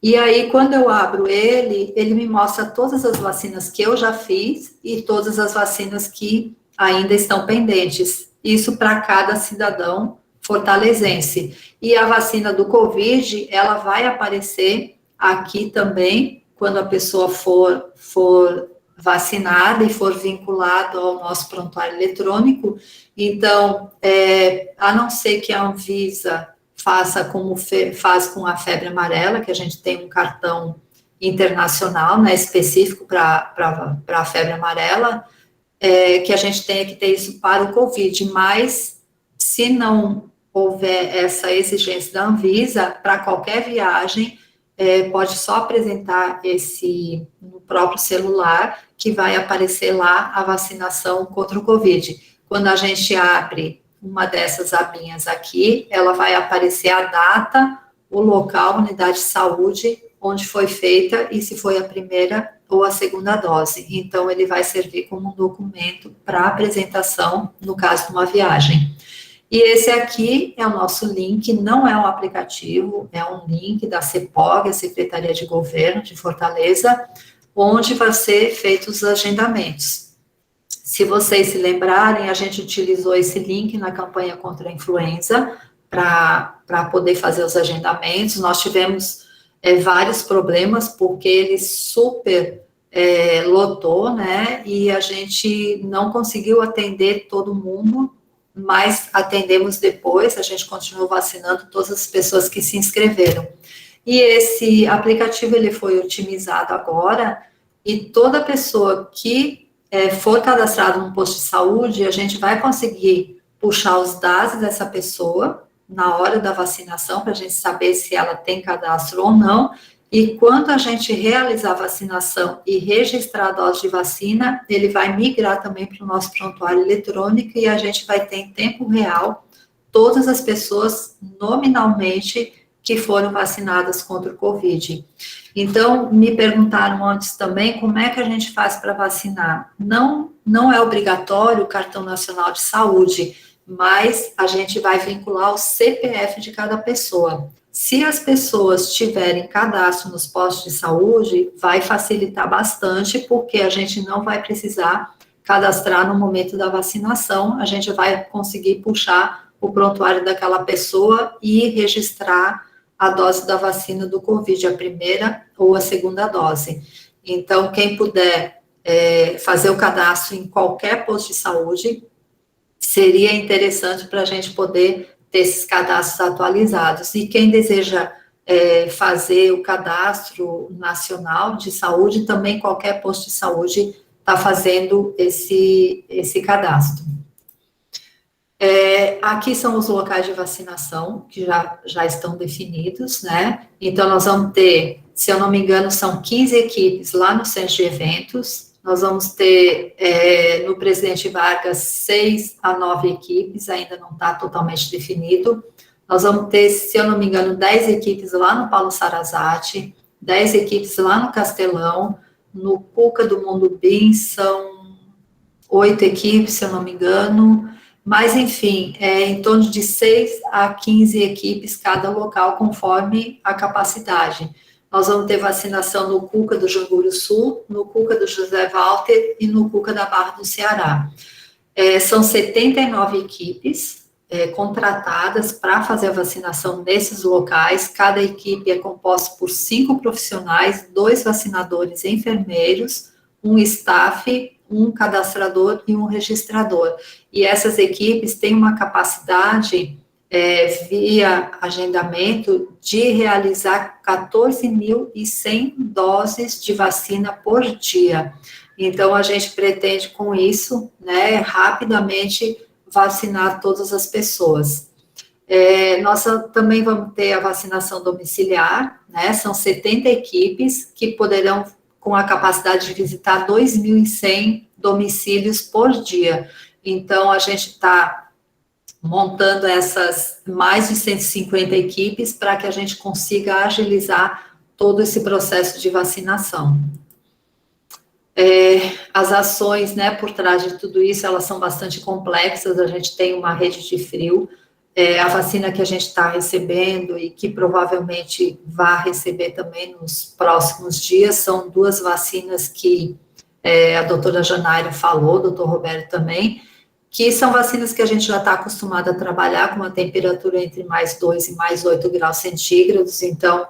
E aí, quando eu abro ele me mostra todas as vacinas que eu já fiz e todas as vacinas que ainda estão pendentes. Isso para cada cidadão fortalezense. E a vacina do Covid, ela vai aparecer aqui também, quando a pessoa for vacinada e for vinculado ao nosso prontuário eletrônico. Então, a não ser que a Anvisa faça como faz com a febre amarela, que a gente tem um cartão internacional, né, específico para a febre amarela, que a gente tenha que ter isso para o Covid, mas se não houver essa exigência da Anvisa, para qualquer viagem, pode só apresentar no próprio celular, que vai aparecer lá a vacinação contra o Covid. Quando a gente abre uma dessas abinhas aqui, ela vai aparecer a data, o local, unidade de saúde, onde foi feita e se foi a primeira ou a segunda dose. Então, ele vai servir como um documento para apresentação, no caso de uma viagem. E esse aqui é o nosso link, não é um aplicativo, é um link da CEPOG, a Secretaria de Governo de Fortaleza, onde vai ser feitos os agendamentos. Se vocês se lembrarem, a gente utilizou esse link na campanha contra a influenza para poder fazer os agendamentos. Nós tivemos vários problemas, porque ele super lotou, né, e a gente não conseguiu atender todo mundo, mas atendemos depois, a gente continuou vacinando todas as pessoas que se inscreveram. E esse aplicativo, ele foi otimizado agora, e toda pessoa que for cadastrada num posto de saúde, a gente vai conseguir puxar os dados dessa pessoa na hora da vacinação, para a gente saber se ela tem cadastro ou não, e quando a gente realizar a vacinação e registrar a dose de vacina, ele vai migrar também para o nosso prontuário eletrônico, e a gente vai ter em tempo real todas as pessoas nominalmente que foram vacinadas contra o Covid. Então, me perguntaram antes também como é que a gente faz para vacinar. Não é obrigatório o cartão nacional de saúde, mas a gente vai vincular o CPF de cada pessoa. Se as pessoas tiverem cadastro nos postos de saúde, vai facilitar bastante, porque a gente não vai precisar cadastrar no momento da vacinação, a gente vai conseguir puxar o prontuário daquela pessoa e registrar a dose da vacina do Covid, a primeira ou a segunda dose. Então, quem puder fazer o cadastro em qualquer posto de saúde, seria interessante para a gente poder ter esses cadastros atualizados. E quem deseja fazer o cadastro nacional de saúde, também qualquer posto de saúde está fazendo esse cadastro. Aqui são os locais de vacinação, que já estão definidos, né? Então, nós vamos ter, se eu não me engano, são 15 equipes lá no centro de eventos. Nós vamos ter, no Presidente Vargas, 6 a 9 equipes, ainda não está totalmente definido. Nós vamos ter, se eu não me engano, 10 equipes lá no Paulo Sarazate, 10 equipes lá no Castelão, no Cuca do Mundo Bim, são 8 equipes, se eu não me engano, mas, enfim, em torno de 6 a 15 equipes cada local, conforme a capacidade. Nós vamos ter vacinação no Cuca do Janguru Sul, no Cuca do José Walter e no Cuca da Barra do Ceará. São 79 equipes contratadas para fazer a vacinação nesses locais. Cada equipe é composta por 5 profissionais, 2 vacinadores e enfermeiros, um staff, um cadastrador e um registrador. E essas equipes têm uma capacidade, via agendamento, de realizar 14.100 doses de vacina por dia. Então, a gente pretende, com isso, né, rapidamente vacinar todas as pessoas. Nós também vamos ter a vacinação domiciliar, né, são 70 equipes que poderão, com a capacidade de visitar 2.100 domicílios por dia. Então, a gente está montando essas mais de 150 equipes para que a gente consiga agilizar todo esse processo de vacinação. As ações, né, por trás de tudo isso, elas são bastante complexas. A gente tem uma rede de frio, a vacina que a gente está recebendo e que provavelmente vai receber também nos próximos dias, são 2 vacinas que a doutora Janaíra falou, o doutor Roberto também, que são vacinas que a gente já está acostumado a trabalhar com uma temperatura entre mais 2 e mais 8 graus centígrados, então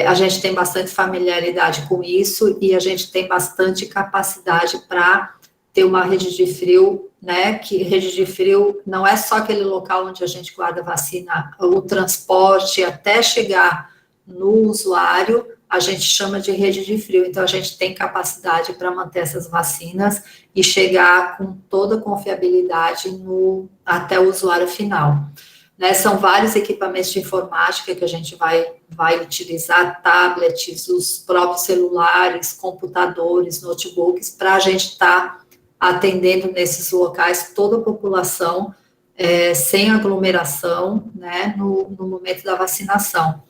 a gente tem bastante familiaridade com isso e a gente tem bastante capacidade para ter uma rede de frio, né, que rede de frio não é só aquele local onde a gente guarda a vacina, o transporte até chegar no usuário, a gente chama de rede de frio, então a gente tem capacidade para manter essas vacinas e chegar com toda a confiabilidade até o usuário final. Né, são vários equipamentos de informática que a gente vai utilizar, tablets, os próprios celulares, computadores, notebooks, para a gente estar atendendo nesses locais toda a população, sem aglomeração, né, no momento da vacinação.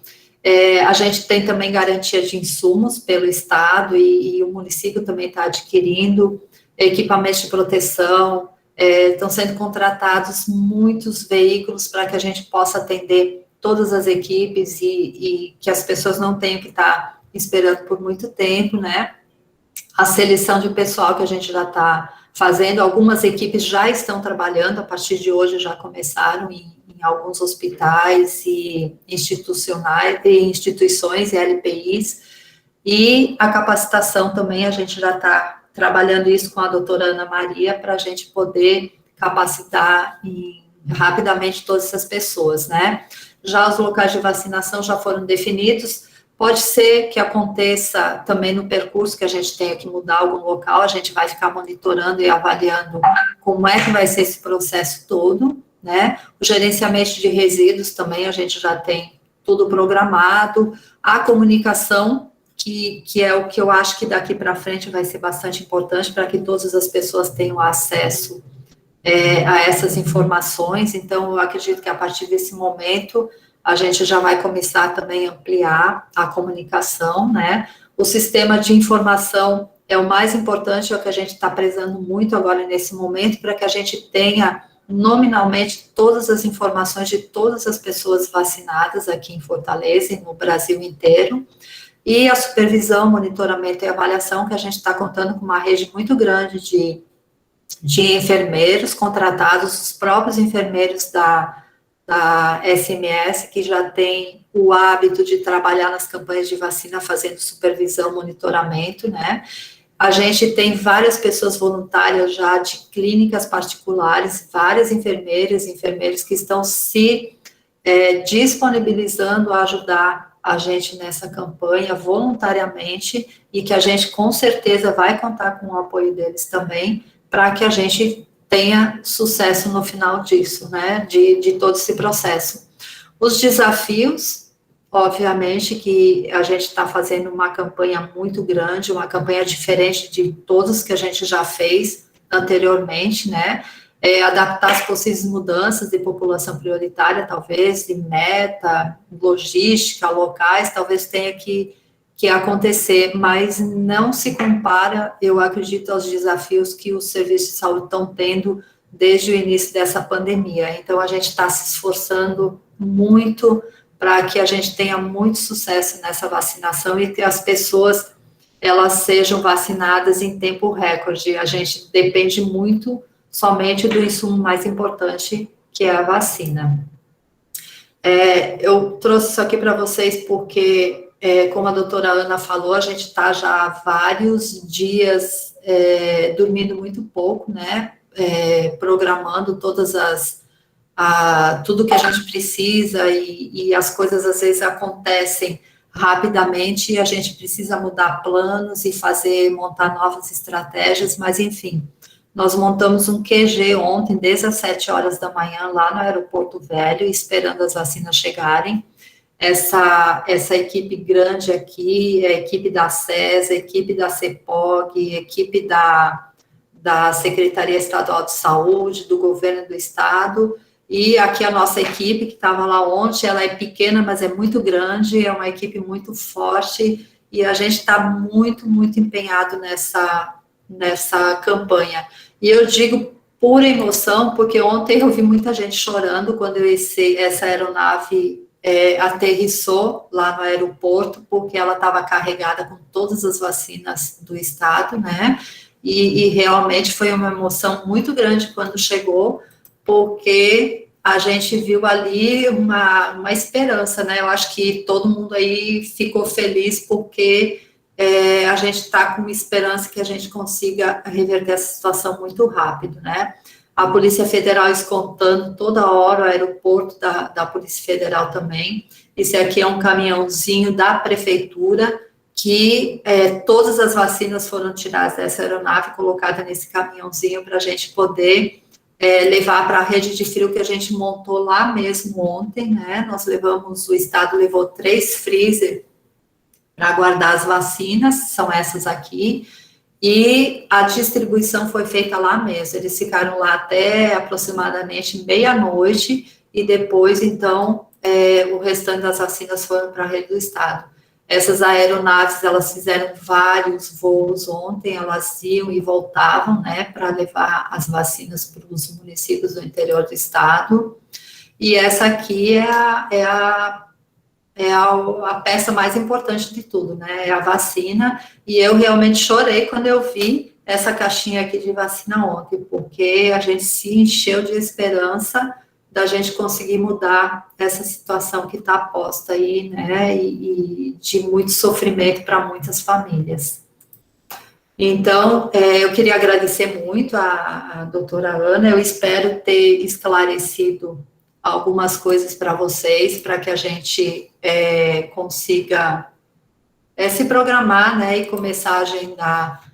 A gente tem também garantia de insumos pelo Estado e o município também está adquirindo equipamentos de proteção, estão sendo contratados muitos veículos para que a gente possa atender todas as equipes e que as pessoas não tenham que estar esperando por muito tempo, né? A seleção de pessoal que a gente já está fazendo, algumas equipes já estão trabalhando, a partir de hoje já começaram em alguns hospitais e instituições e LPIs, e a capacitação também, a gente já está trabalhando isso com a doutora Ana Maria, para a gente poder capacitar rapidamente todas essas pessoas, né? Já os locais de vacinação já foram definidos, pode ser que aconteça também no percurso que a gente tenha que mudar algum local, a gente vai ficar monitorando e avaliando como é que vai ser esse processo todo, né? O gerenciamento de resíduos também, a gente já tem tudo programado, a comunicação, que é o que eu acho que daqui para frente vai ser bastante importante para que todas as pessoas tenham acesso a essas informações. Então, eu acredito que a partir desse momento, a gente já vai começar também a ampliar a comunicação, né? O sistema de informação é o mais importante, é o que a gente está prezando muito agora nesse momento, para que a gente tenha nominalmente todas as informações de todas as pessoas vacinadas aqui em Fortaleza e no Brasil inteiro, e a supervisão, monitoramento e avaliação, que a gente está contando com uma rede muito grande de enfermeiros contratados, os próprios enfermeiros da SMS, que já tem o hábito de trabalhar nas campanhas de vacina, fazendo supervisão, monitoramento, né? A gente tem várias pessoas voluntárias já de clínicas particulares, várias enfermeiras e enfermeiros que estão se disponibilizando a ajudar a gente nessa campanha voluntariamente, e que a gente com certeza vai contar com o apoio deles também, para que a gente tenha sucesso no final disso, né, de todo esse processo. Os desafios, obviamente, que a gente está fazendo uma campanha muito grande, uma campanha diferente de todas que a gente já fez anteriormente, né, adaptar as possíveis mudanças de população prioritária, talvez, de meta, logística, locais, talvez tenha que acontecer, mas não se compara, eu acredito, aos desafios que os serviços de saúde estão tendo desde o início dessa pandemia. Então, a gente está se esforçando muito para que a gente tenha muito sucesso nessa vacinação e que as pessoas, elas sejam vacinadas em tempo recorde. A gente depende muito somente do insumo mais importante, que é a vacina. Eu trouxe isso aqui para vocês porque, como a doutora Ana falou, a gente está já há vários dias dormindo muito pouco, né, programando tudo que a gente precisa, e as coisas às vezes acontecem rapidamente, e a gente precisa mudar planos e montar novas estratégias, mas enfim, nós montamos um QG ontem, desde as 7 horas da manhã, lá no Aeroporto Velho, esperando as vacinas chegarem. Essa equipe grande aqui, a equipe da SES, a equipe da CEPOG, a equipe da Secretaria Estadual de Saúde, do Governo do Estado, e aqui a nossa equipe, que estava lá ontem, ela é pequena, mas é muito grande, é uma equipe muito forte, e a gente está muito, muito empenhado nessa campanha. E eu digo pura emoção, porque ontem eu vi muita gente chorando quando essa aeronave aterrissou lá no aeroporto, porque ela estava carregada com todas as vacinas do estado, né? E realmente foi uma emoção muito grande quando chegou, porque a gente viu ali uma esperança, né? Eu acho que todo mundo aí ficou feliz, porque a gente está com esperança que a gente consiga reverter essa situação muito rápido, né? A Polícia Federal escoltando toda hora o aeroporto da Polícia Federal também. Esse aqui é um caminhãozinho da Prefeitura, que todas as vacinas foram tiradas dessa aeronave, colocada nesse caminhãozinho, para a gente poder levar para a rede de frio que a gente montou lá mesmo ontem, né? O Estado levou 3 freezer para guardar as vacinas, são essas aqui, e a distribuição foi feita lá mesmo. Eles ficaram lá até aproximadamente meia-noite, e depois, então, o restante das vacinas foram para a rede do Estado. Essas aeronaves, elas fizeram vários voos ontem, elas iam e voltavam, né, para levar as vacinas para os municípios do interior do Estado. E essa aqui a peça mais importante de tudo, né? É a vacina. E eu realmente chorei quando eu vi essa caixinha aqui de vacina ontem, porque a gente se encheu de esperança da gente conseguir mudar essa situação que está posta aí, né? E de muito sofrimento para muitas famílias. Então, eu queria agradecer muito a doutora Ana, eu espero ter esclarecido algumas coisas para vocês, para que a gente consiga se programar, né, e começar a agendar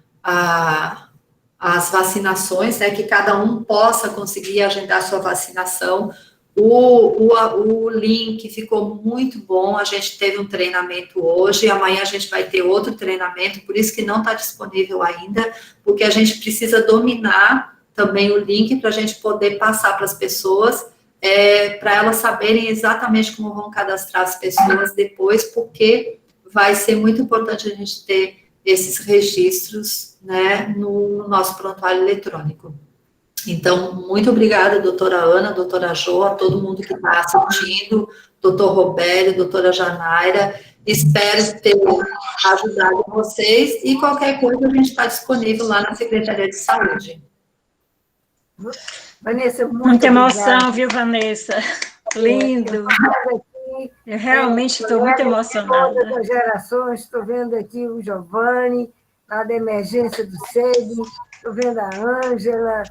as vacinações, né, que cada um possa conseguir agendar sua vacinação. O link ficou muito bom, a gente teve um treinamento hoje, amanhã a gente vai ter outro treinamento, por isso que não está disponível ainda, porque a gente precisa dominar também o link para a gente poder passar para as pessoas, para elas saberem exatamente como vão cadastrar as pessoas depois, porque vai ser muito importante a gente ter esses registros, né, no nosso prontuário eletrônico. Então, muito obrigada, doutora Ana, doutora Jo, a todo mundo que está assistindo, doutor Robério, doutora Janaira, espero ter ajudado vocês e qualquer coisa a gente está disponível lá na Secretaria de Saúde. Vanessa, Muita emoção, viu, Vanessa? Lindo. Eu realmente estou muito emocionada. Todas as gerações, estou vendo aqui o Giovanni, lá da emergência do SEB, estou vendo a Ângela,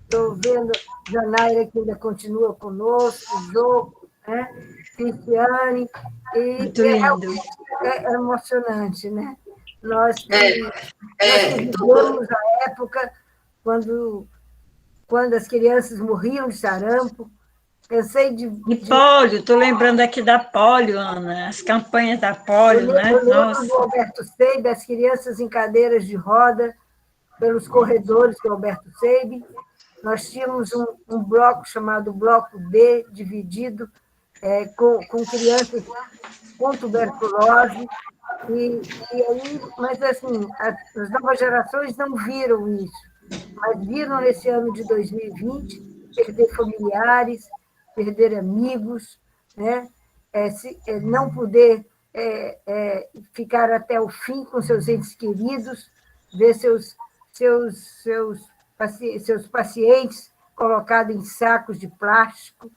estou vendo a Janaira, que ainda continua conosco, o Jô, né? Cristiane, Muito lindo. É emocionante, né? Nós vivemos a época quando as crianças morriam de sarampo. Pensei E polio, estou lembrando aqui da polio, Ana, as campanhas da polio, né? Eu lembro do Alberto Seib, as crianças em cadeiras de roda, pelos corredores do Alberto Seib. Nós tínhamos um bloco chamado Bloco B, dividido com crianças com tuberculose, mas assim, as novas gerações não viram isso, mas viram nesse ano de 2020 perder familiares, perder amigos, né? Não poder ficar até o fim com seus entes queridos, ver seus pacientes colocados em sacos de plástico,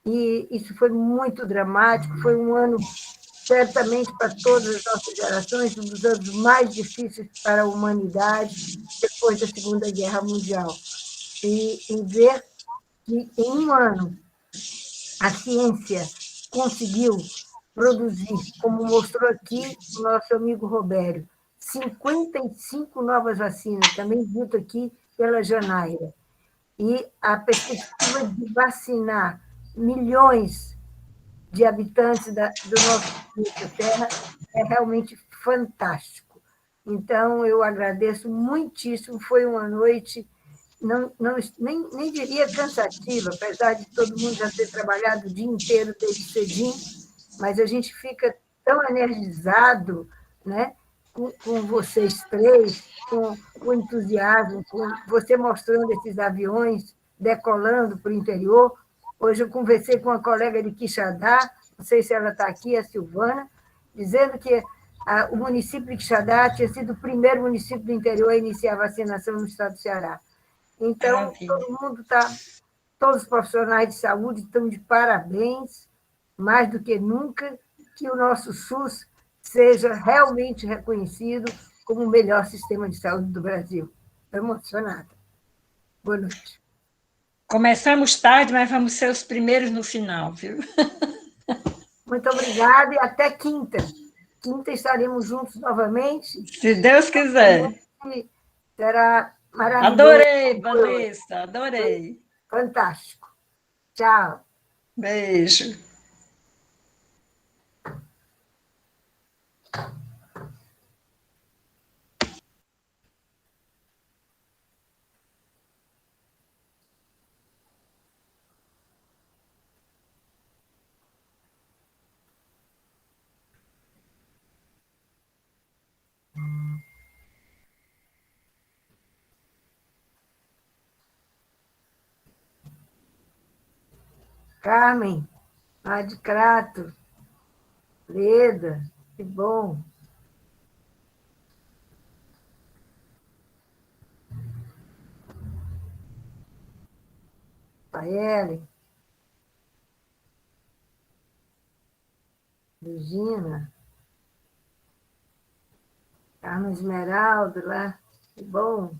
e isso foi muito dramático, foi um ano, certamente, para todas as nossas gerações, um dos anos mais difíceis para a humanidade, depois da Segunda Guerra Mundial. E ver que, em um ano, a ciência conseguiu produzir, como mostrou aqui o nosso amigo Robério, 55 novas vacinas, também dito aqui pela Janaira. E a perspectiva de vacinar milhões de habitantes do nosso planeta Terra é realmente fantástico. Então, eu agradeço muitíssimo, foi uma noite, nem diria cansativa, apesar de todo mundo já ter trabalhado o dia inteiro desde cedinho, mas a gente fica tão energizado, né, com vocês três, com o entusiasmo, com você mostrando esses aviões decolando para o interior. Hoje eu conversei com uma colega de Quixadá, não sei se ela está aqui, a Silvana, dizendo que o município de Quixadá tinha sido o primeiro município do interior a iniciar a vacinação no estado do Ceará. Então, todos os profissionais de saúde estão de parabéns, mais do que nunca, que o nosso SUS seja realmente reconhecido como o melhor sistema de saúde do Brasil. Estou emocionada. Boa noite. Começamos tarde, mas vamos ser os primeiros no final, viu? Muito obrigada e até quinta. Quinta estaremos juntos novamente. Se Deus quiser. Será maravilhoso. Adorei, Vanessa, adorei. Fantástico. Tchau. Beijo. Carmen, lá de Crato. Leda, que bom. Paele, Regina, Carmen Esmeralda lá, que bom.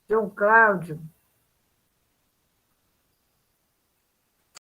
João Cláudio.